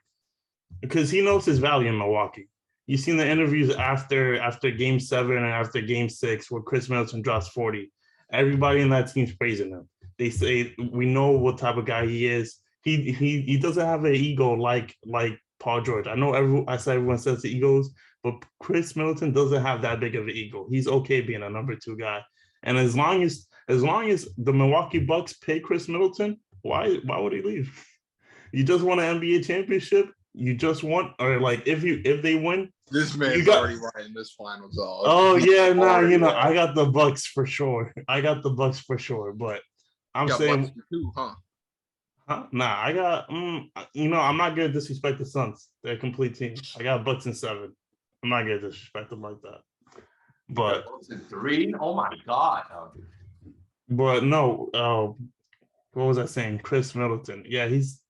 because he knows his value in Milwaukee. You've seen the interviews after Game 7 and after Game 6 where Chris Middleton drops 40. Everybody in that team's praising him. They say we know what type of guy he is. He doesn't have an ego like Paul George. I know everyone says the egos, but Chris Middleton doesn't have that big of an ego. He's okay being a number 2 guy. And as long as the Milwaukee Bucks pay Chris Middleton, why would he leave? You just want an NBA championship? You just want, or if they win,
this man's already writing this finals off.
Oh yeah, I got the Bucks for sure. But I'm saying
Bucks too, huh?
Nah, I got. I'm not gonna disrespect the Suns. They're a complete team. I got Bucks in 7. I'm not gonna disrespect them like that. But
Bucks in 3. Oh my god.
But no. What was I saying? Chris Middleton. Yeah, he's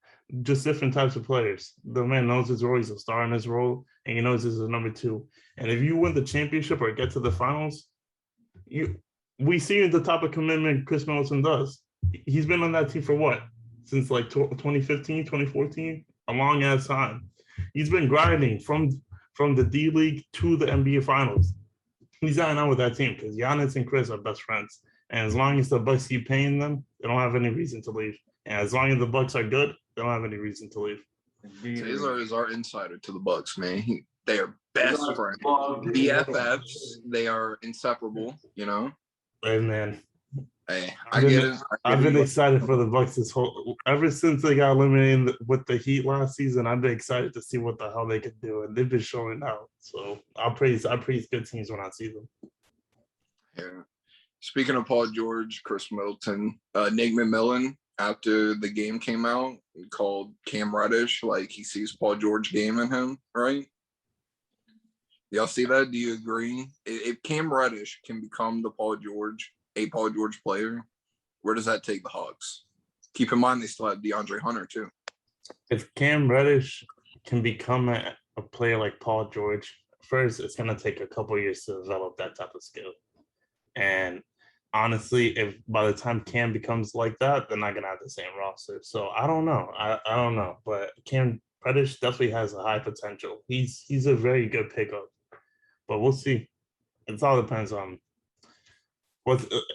just different types of players. The man knows his role. He's a star in his role, and he knows this is number 2. And if you win the championship or get to the finals, we see the type of commitment Chris Middleton does. He's been on that team for what? Since 2015, 2014, a long ass time. He's been grinding from the D League to the NBA Finals. He's hanging out with that team because Giannis and Chris are best friends. And as long as the Bucks keep paying them, they don't have any reason to leave. And as long as the Bucks are good, they don't have any reason to leave.
Taylor is our insider to the Bucks, man. They are best friends, BFFs. They are inseparable,
Hey man,
hey, I get it.
I've been excited for the Bucks ever since they got eliminated with the Heat last season. I've been excited to see what the hell they could do, and they've been showing out. So I praise good teams when I see them.
Yeah. Speaking of Paul George, Chris Middleton, Nate McMillan, after the game came out, called Cam Reddish he sees Paul George game in him, right? Y'all see that? Do you agree? If Cam Reddish can become a Paul George player, where does that take the Hawks? Keep in mind they still have DeAndre Hunter too.
If Cam Reddish can become a player like Paul George, first it's gonna take a couple of years to develop that type of skill. And honestly, if by the time Cam becomes like that, they're not gonna have the same roster. So I don't know. I don't know. But Cam Reddish definitely has a high potential. He's a very good pickup. But we'll see. It all depends on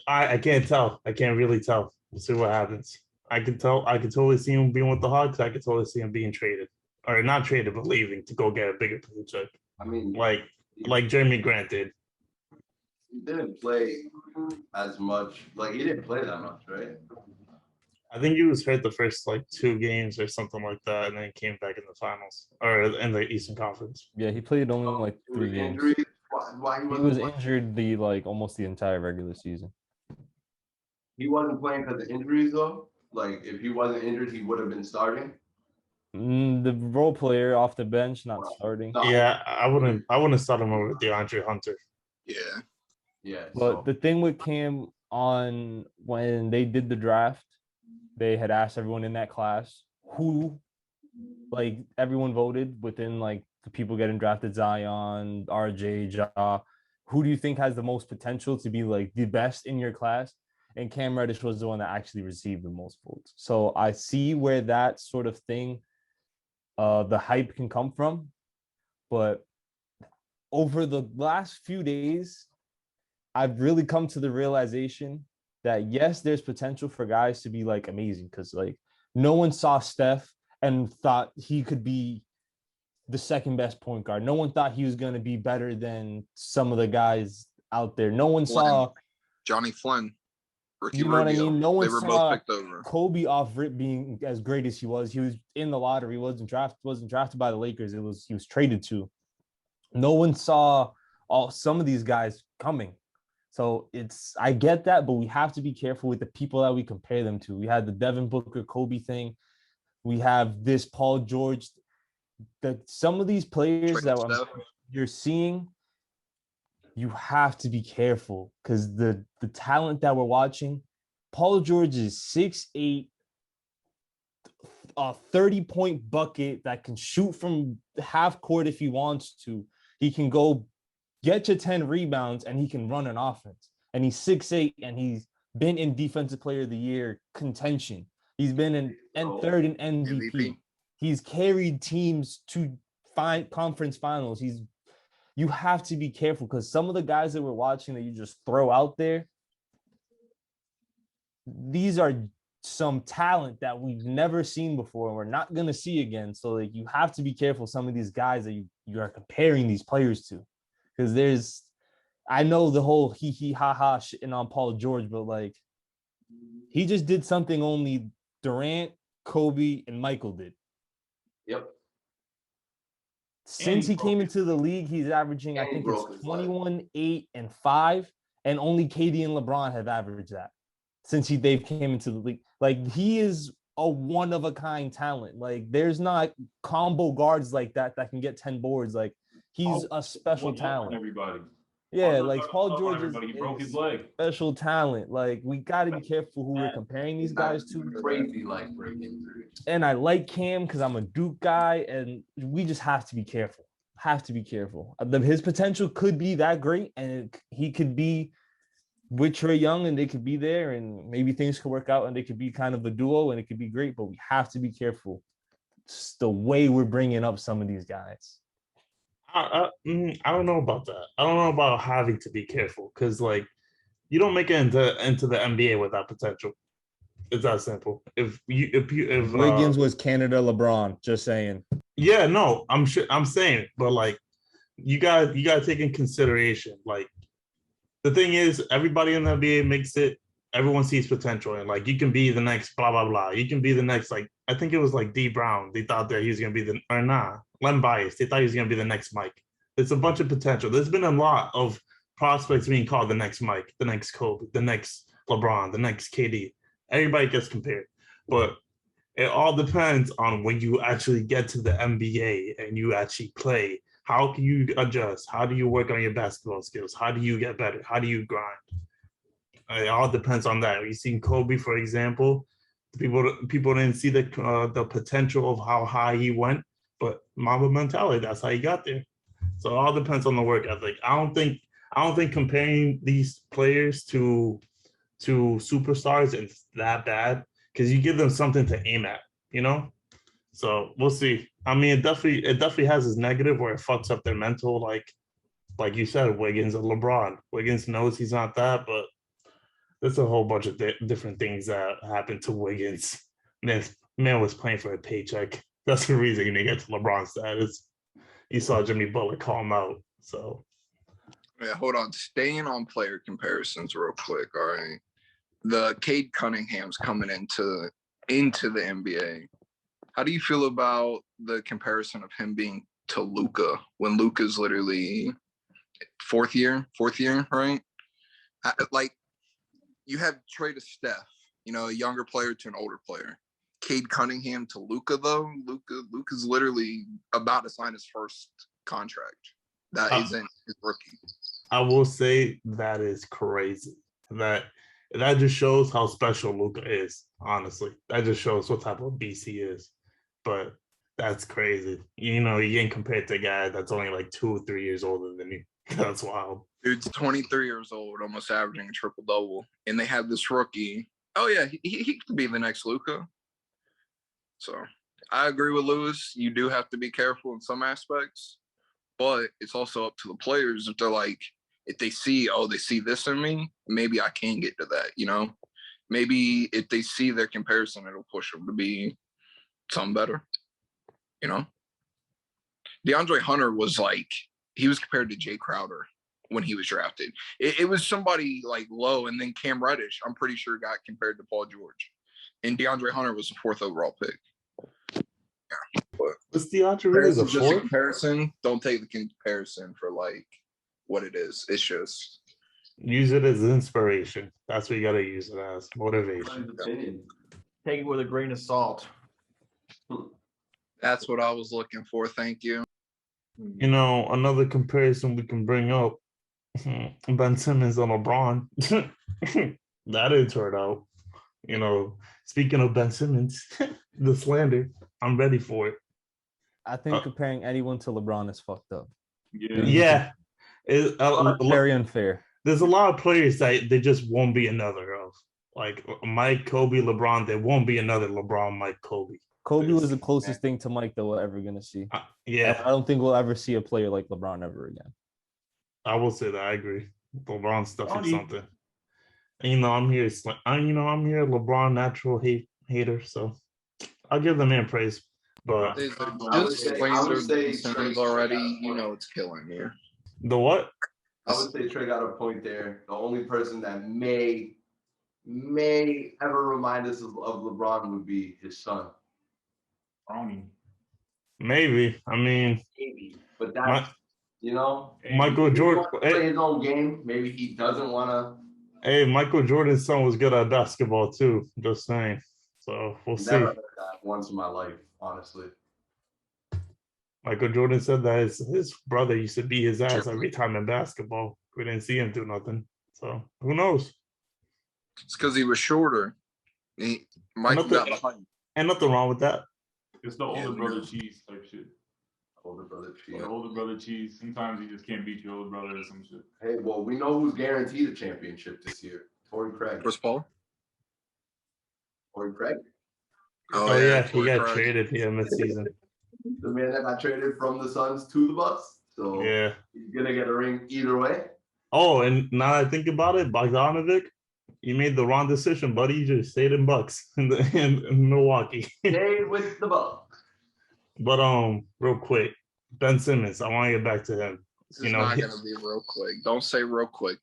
I can't tell. I can't really tell. We'll see what happens. I could totally see him being with the Hawks. I could totally see him being traded. Or not traded, but leaving to go get a bigger paycheck.
I mean,
like Jeremy Grant did.
He didn't play as much. He didn't play that much, right?
I think he was hurt the first 2 games or something like that, and then he came back in the finals or in the Eastern Conference.
Yeah, he played only 3 games.
Why
he was injured the almost the entire regular season.
He wasn't playing because of injuries though. If he wasn't injured, he would have been starting.
The role player off the bench, not starting.
No. Yeah, I wouldn't start him over DeAndre Hunter.
Yeah.
Yeah.
But the thing with Cam when they did the draft, they had asked everyone in that class who, everyone voted within the people getting drafted, Zion, RJ, Ja, who do you think has the most potential to be like the best in your class? And Cam Reddish was the one that actually received the most votes. So I see where that sort of thing, the hype can come from. But over the last few days, I've really come to the realization that yes, there's potential for guys to be like amazing, because like no one saw Steph and thought he could be the second best point guard. No one thought he was going to be better than some of the guys out there. No one saw
Johnny Flynn, Ricky
you know
Rubio.
what I mean? No one
They were both
saw
picked over.
Kobe off rip being as great as he was. He was in the lottery. Wasn't drafted by the Lakers. He was traded to. No one saw some of these guys coming. So I get that, but we have to be careful with the people that we compare them to. We had the Devin Booker Kobe thing. We have this Paul George. That some of these players that you're seeing, you have to be careful, because the talent that we're watching, Paul George is 6'8", a 30-point bucket that can shoot from half court if he wants to. He can go get you 10 rebounds and he can run an offense. And he's 6'8", and he's been in Defensive Player of the Year contention. He's been in third in MVP. He's carried teams to conference finals. You have to be careful, because some of the guys that we're watching that you just throw out there, these are some talent that we've never seen before and we're not going to see again. So like you have to be careful some of these guys that you are comparing these players to, because I know the whole hee ha ha shitting on Paul George, but like he just did something only Durant, Kobe, and Michael did.
Yep.
Since he came into the league, he's averaging, I think it's 21, 8, and 5, and only KD and LeBron have averaged that since they've came into the league. Like, he is a one-of-a-kind talent. Like, there's not combo guards like that can get 10 boards. Like, he's a special talent.
Everybody.
Yeah, like Paul George is
he broke his leg.
Special talent. Like, we got to be careful who we're comparing these guys to.
Crazy like break injuries.
And I like Cam because I'm a Duke guy, and we just have to be careful. His potential could be that great, and he could be with Trae Young, and they could be there, and maybe things could work out, and they could be kind of a duo, and it could be great. But we have to be careful. It's the way we're bringing up some of these guys.
I don't know about that. I don't know about having to be careful, because like you don't make it into the NBA without potential. It's that simple. If
Wiggins was Canada LeBron, just saying.
Yeah, no, I'm saying it, but like you got to take in consideration. Like the thing is, everybody in the NBA makes it. Everyone sees potential, and like you can be the next blah blah blah. You can be the next, like I think it was like D Brown. They thought that he was gonna be Len Bias. They thought he was gonna be the next Mike. It's a bunch of potential. There's been a lot of prospects being called the next Mike, the next Kobe, the next LeBron, the next KD. Everybody gets compared, but it all depends on when you actually get to the NBA and you actually play. How can you adjust? How do you work on your basketball skills? How do you get better? How do you grind? It all depends on that. You seen Kobe, for example. People didn't see the potential of how high he went, but Mamba mentality, that's how he got there. So it all depends on the work ethic. I don't think comparing these players to superstars is that bad, because you give them something to aim at, you know? So we'll see. I mean, it definitely has its negative where it fucks up their mental, like you said, Wiggins and LeBron. Wiggins knows he's not that, but there's a whole bunch of different things that happened to Wiggins. Man was playing for a paycheck. That's the reason he didn't get to LeBron status. You saw Jimmy Butler call him out. So
yeah, hold on. Staying on player comparisons real quick, all right? The Cade Cunningham's coming into the NBA. How do you feel about the comparison of him being to Luka when Luka's literally fourth year, right? Like, you have Trae to Steph, a younger player to an older player. Cade Cunningham to Luka, though. Luka's literally about to sign his first contract. That isn't his rookie.
I will say that is crazy. That just shows how special Luka is, honestly. That just shows what type of beast he is. But that's crazy. You getting compared to a guy that's only like 2 or 3 years older than you. That's wild.
Dude's 23 years old, almost averaging a triple-double. And they have this rookie. Oh, yeah, he could be the next Luka. So I agree with Lewis. You do have to be careful in some aspects. But it's also up to the players if they're like, if they see, they see this in me, maybe I can get to that, you know? Maybe if they see their comparison, it'll push them to be something better, you know? DeAndre Hunter was like, he was compared to Jay Crowder when he was drafted. It was somebody like low, and then Cam Reddish, I'm pretty sure, got compared to Paul George. And DeAndre Hunter was the 4th overall pick. Yeah, but
was DeAndre really the
just a
4th?
comparison. Don't take the comparison for like what it is. It's just
use it as inspiration. That's what you gotta use it as motivation.
Take it with a grain of salt.
that's what I was looking for. Thank you.
You know, another comparison we can bring up: Ben Simmons and LeBron. That didn't turn out. You know, speaking of Ben Simmons, the slander, I'm ready for it.
I think comparing anyone to LeBron is fucked up.
Yeah.
Very unfair.
There's a lot of players that they just won't be another of. Like Mike, Kobe, LeBron, there won't be another LeBron, Mike, Kobe.
Kobe was the closest thing to Mike that we're ever going to see.
Yeah.
I don't think we'll ever see a player like LeBron ever again.
I will say that. I agree. LeBron stuff is something. And, you know, I'm here, LeBron natural hater, so I'll give the man praise. But
just
Simmons already, you know, it's killing you.
The what?
I would say Trey got a point there. The only person that may ever remind us of LeBron would be his son.
Maybe. I mean,
maybe, but that's
Michael Jordan
play his own game. Maybe he doesn't want to.
Hey, Michael Jordan's son was good at basketball too. Just saying. So we'll see.
Never heard that once in my life, honestly.
Michael Jordan said that his brother used to beat his ass every time in basketball. We didn't see him do nothing. So who knows?
It's because he was shorter. Michael got behind.
And nothing wrong with that.
It's the older brother cheese type shit.
Older brother cheese.
The older brother cheese. Sometimes you just can't beat your older brother or some shit.
Hey, well, we know who's guaranteed a championship this year. Torrey Craig.
Chris Paul?
Torrey Craig.
Oh yeah, he got traded mid-season.
The man that got traded from the Suns to the Bucks. So
yeah,
he's gonna get a ring either way.
Oh, and now that I think about it, Bogdanovic, you made the wrong decision, buddy. You just stayed in Bucks in Milwaukee.
Stayed with the Bucks.
But real quick, Ben Simmons. I want to get back to him.
This is not gonna be real quick. Don't say real quick.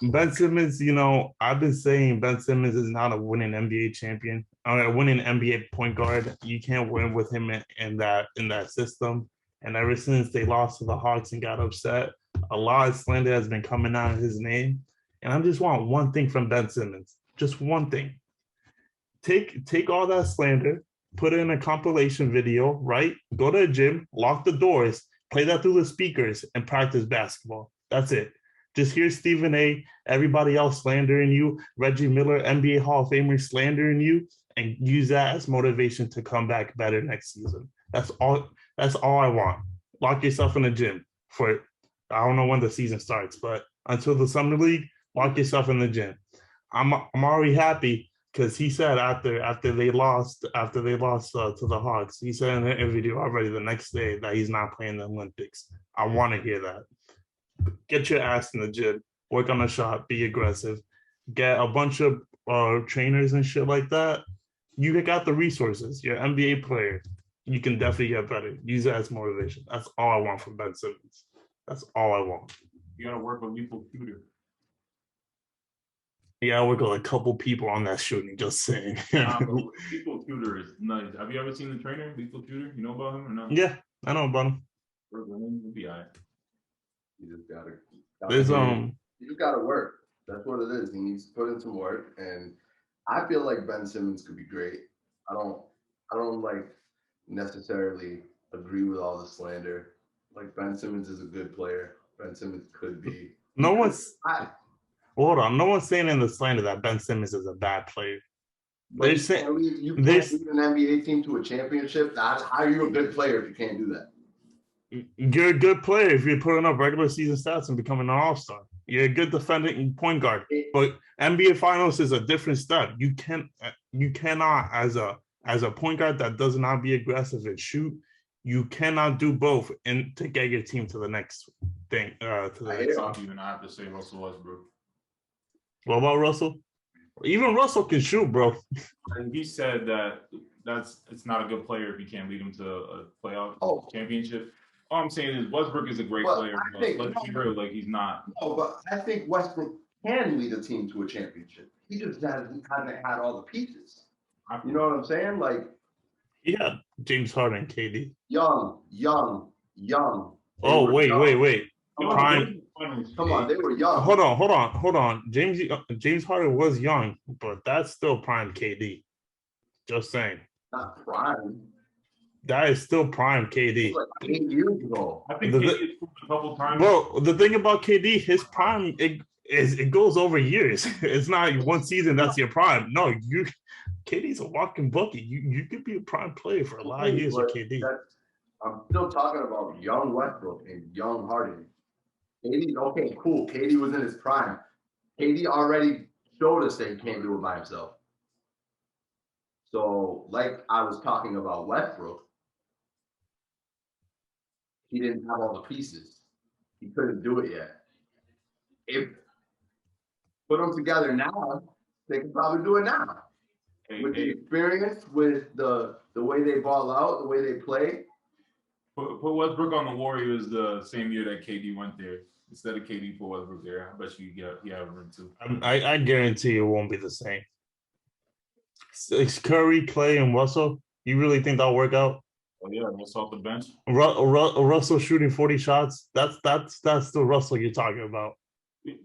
Ben Simmons. You know, I've been saying Ben Simmons is not a winning NBA champion. A winning NBA point guard. You can't win with him in that system. And ever since they lost to the Hawks and got upset, a lot of slander has been coming out of his name. And I just want one thing from Ben Simmons. Just one thing. Take all that slander, put it in a compilation video, right? Go to a gym, lock the doors, play that through the speakers, and practice basketball. That's it. Just hear Stephen A., everybody else slandering you, Reggie Miller, NBA Hall of Famer slandering you, and use that as motivation to come back better next season. That's all I want. Lock yourself in the gym for, I don't know when the season starts, but until the summer league, lock yourself in the gym. I'm already happy because he said after they lost to the Hawks, he said in an interview already the next day that he's not playing the Olympics. I want to hear that. Get your ass in the gym, work on the shot, be aggressive, get a bunch of trainers and shit like that. You got the resources. You're an NBA player. You can definitely get better. Use it as motivation. That's all I want from Ben Simmons. That's all I want.
You gotta work with lethal shooter.
Yeah, I work with a couple people on that shooting. Just saying.
Lethal shooter is nice. Have you ever seen the trainer, lethal shooter? You know about him or not?
Yeah, I know about him.
You'll be all right.
You just gotta
You
just gotta work. That's what it is. He needs to put in some work, and I feel like Ben Simmons could be great. I don't like necessarily agree with all the slander. Like, Ben Simmons is a good player. Ben Simmons could be.
Hold on. No one's saying in the slander that Ben Simmons is a bad player.
But you can't lead an NBA team to a championship. How are you a good player if you can't do that?
You're a good player if you're putting up regular season stats and becoming an all-star. You're a good defending point guard. But NBA Finals is a different step. You cannot as a point guard that does not be aggressive and shoot. You cannot do both and to get your team to the next thing. To the next.
Even I have to say Russell Westbrook.
What about Russell? Even Russell can shoot, bro.
And he said that it's not a good player if you can't lead him to a playoff championship. All I'm saying is Westbrook is a great player, but let's be real, like he's not.
No, but I think Westbrook can lead a team to a championship. He just hasn't had all the pieces. You know what I'm saying? Like,
yeah, James Harden, KD.
Young.
Oh, wait. Prime.
Come on, they were young.
Hold on. James Harden was young, but that's still prime KD. Just saying.
Not prime.
That is still prime KD.
Like 8 years ago.
I think KD a couple times.
Bro, the thing about KD, his prime it goes over years. It's not one season that's your prime. No, KD's a walking bucket. You could be a prime player for a lot of years with KD.
I'm still talking about young Westbrook and young Harden. KD, okay, cool. KD was in his prime. KD already showed us that he can't do it by himself. So, like I was talking about Westbrook, he didn't have all the pieces. He couldn't do it yet. If put them together now, they can probably do it now. With the experience, with the way they ball out, the way they play.
Put Westbrook on the Warriors the same year that KD went there. Instead of KD for Westbrook there, I bet you he have room too.
I guarantee it won't be the same. It's Curry, Clay, and Russell. You really think that'll work out?
Oh yeah, that's off the bench.
Russell shooting 40 shots. That's the Russell you're talking about.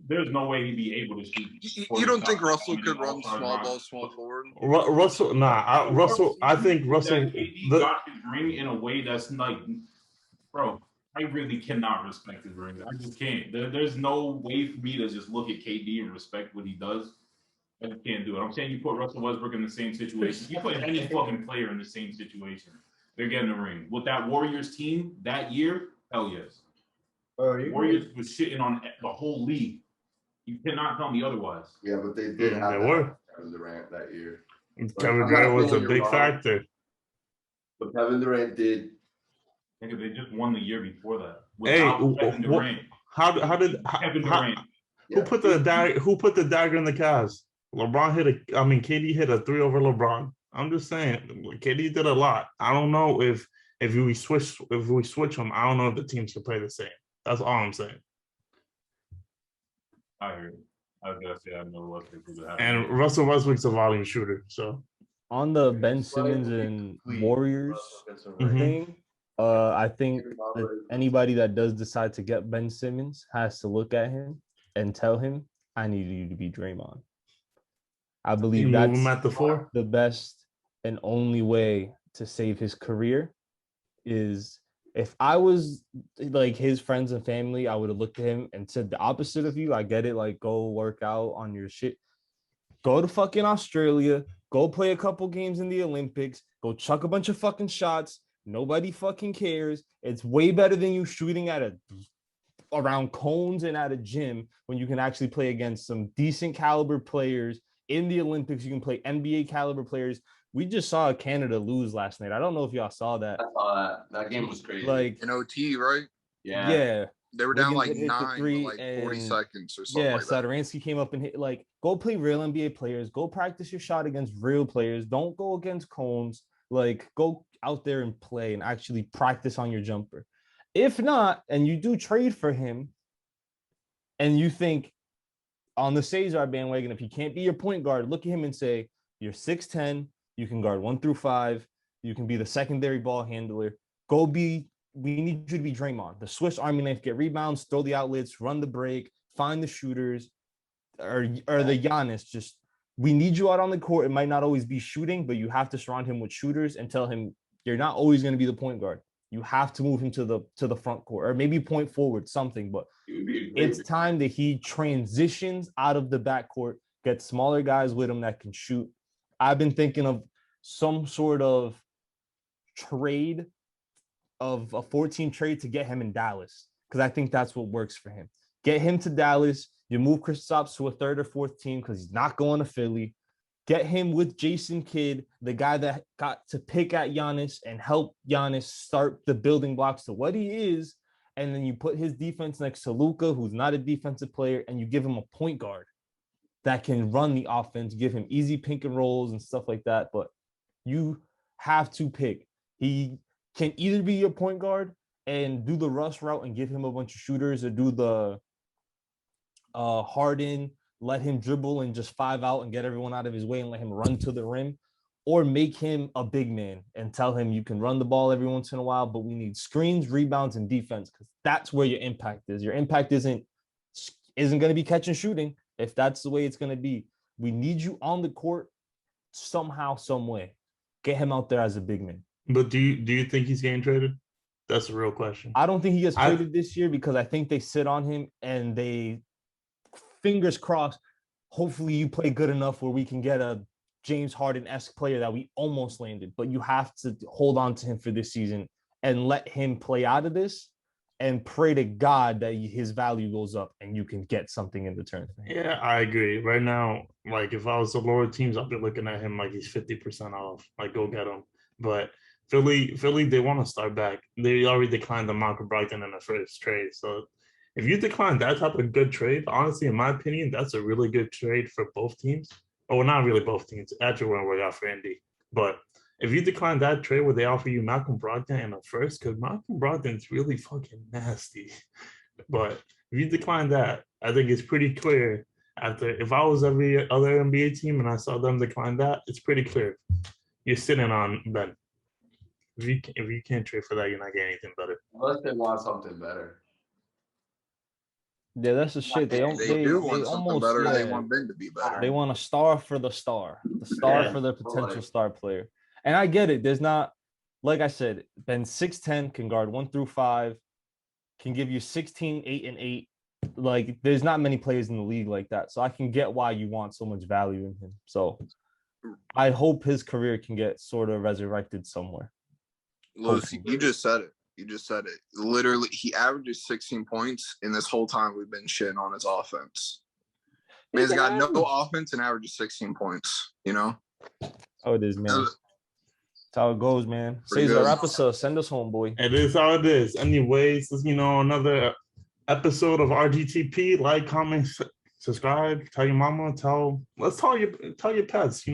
There's no way he'd be able to shoot.
You don't think Russell could run small ball, small forward?
Russell, nah. Russell, I think Russell
got his ring in a way that's like, bro. I really cannot respect his ring. I just can't. There's no way for me to just look at KD and respect what he does. I just can't do it. I'm saying you put Russell Westbrook in the same situation. You put any fucking player in the same situation, they're getting a ring. With that Warriors team that year, hell yes. Warriors was shitting on the whole league. You cannot tell me otherwise.
Yeah, but they did have Kevin Durant that year.
Kevin Durant was a big factor.
But Kevin Durant did.
I think they just won the year before that.
Kevin Durant. Kevin Durant? Who put the dagger in the Cavs? KD hit a 3 over LeBron. I'm just saying, KD did a lot. I don't know if we switch them, I don't know if the teams can play the same. That's all I'm saying.
I hear you. I was gonna say I know what
and Russell Westbrook's a volume shooter. So
on the Ben Simmons and Warriors thing, I think that anybody that does decide to get Ben Simmons has to look at him and tell him, I need you to be Draymond. I believe that's the best and only way to save his career. Is if I was like his friends and family, I would have looked at him and said the opposite of you. I get it, like go work out on your shit. Go to fucking Australia, go play a couple games in the Olympics, go chuck a bunch of fucking shots. Nobody fucking cares. It's way better than you shooting around cones and at a gym when you can actually play against some decent caliber players in the Olympics. You can play NBA caliber players. We just saw Canada lose last night. I don't know if y'all saw that.
I saw that. That game was crazy.
Like in OT, right?
Yeah.
Yeah.
They were down like 9 to like 40 seconds or something. Yeah, like
Satoransky came up and hit. Like, go play real NBA players. Go practice your shot against real players. Don't go against cones. Like, go out there and play and actually practice on your jumper. If not, and you do trade for him, and you think on the Cesar bandwagon, if he can't be your point guard, look at him and say, you're 6'10", you can guard 1 through 5, you can be the secondary ball handler. We need you to be Draymond, the Swiss Army knife, get rebounds, throw the outlets, run the break, find the shooters, or the Giannis. Just, we need you out on the court. It might not always be shooting, but you have to surround him with shooters and tell him you're not always going to be the point guard. You have to move him to the front court, or maybe point forward, something. But it's time that he transitions out of the backcourt, gets smaller guys with him that can shoot. I've been thinking of some sort of trade of a 14 trade to get him in Dallas because I think that's what works for him. Get him to Dallas. You move Kristaps to a third or fourth team because he's not going to Philly. Get him with Jason Kidd, the guy that got to pick at Giannis and help Giannis start the building blocks to what he is. And then you put his defense next to Luka, who's not a defensive player, and you give him a point guard that can run the offense, give him easy pick and rolls and stuff like that. But you have to pick. He can either be your point guard and do the Russ route and give him a bunch of shooters, or do the Harden, let him dribble and just 5 out and get everyone out of his way and let him run to the rim, or make him a big man and tell him you can run the ball every once in a while, but we need screens, rebounds, and defense because that's where your impact is. Your impact isn't going to be catch and shooting if that's the way it's going to be. We need you on the court somehow, some way. Get him out there as a big man.
But do you think he's getting traded? That's a real question.
I don't think he gets traded this year because I think they sit on him and they, fingers crossed, hopefully you play good enough where we can get a James Harden-esque player that we almost landed. But you have to hold on to him for this season and let him play out of this and pray to God that his value goes up and you can get something in return.
Yeah, I agree. Right now, like if I was the lower teams, I'd be looking at him like he's 50% off. Like go get him. But Philly, they want to start back. They already declined the Malcolm Brogdon in the first trade. So if you decline that type of good trade, honestly, in my opinion, that's a really good trade for both teams. Oh, well, not really both teams. Actually, wouldn't work out for Indy. But if you decline that trade where they offer you Malcolm Brogdon in a first, because Malcolm Brogdon's really fucking nasty. But if you decline that, I think it's pretty clear. If I was every other NBA team and I saw them decline that, it's pretty clear. You're sitting on Ben. If you can't trade for that, you're not getting anything better.
Unless they want something better.
Yeah, that's the shit. They want something
better.
Yeah,
they want Ben to be better.
They want a star for the star for their potential star player. And I get it. There's not, like I said, Ben 6'10", can guard 1 through 5, can give you 16, 8, and 8. Like, there's not many players in the league like that. So I can get why you want so much value in him. So I hope his career can get sort of resurrected somewhere.
Lucy, you just said it. Literally, he averages 16 points, and this whole time we've been shitting on his offense. Man's got no offense and averages 16 points, you know?
Oh, it is, man. That's how it goes, man. Cesar, wrap us up. Send us home, boy.
It is how it is. Anyways, another episode of RGTP. Like, comment, subscribe, tell your mama, tell your pets,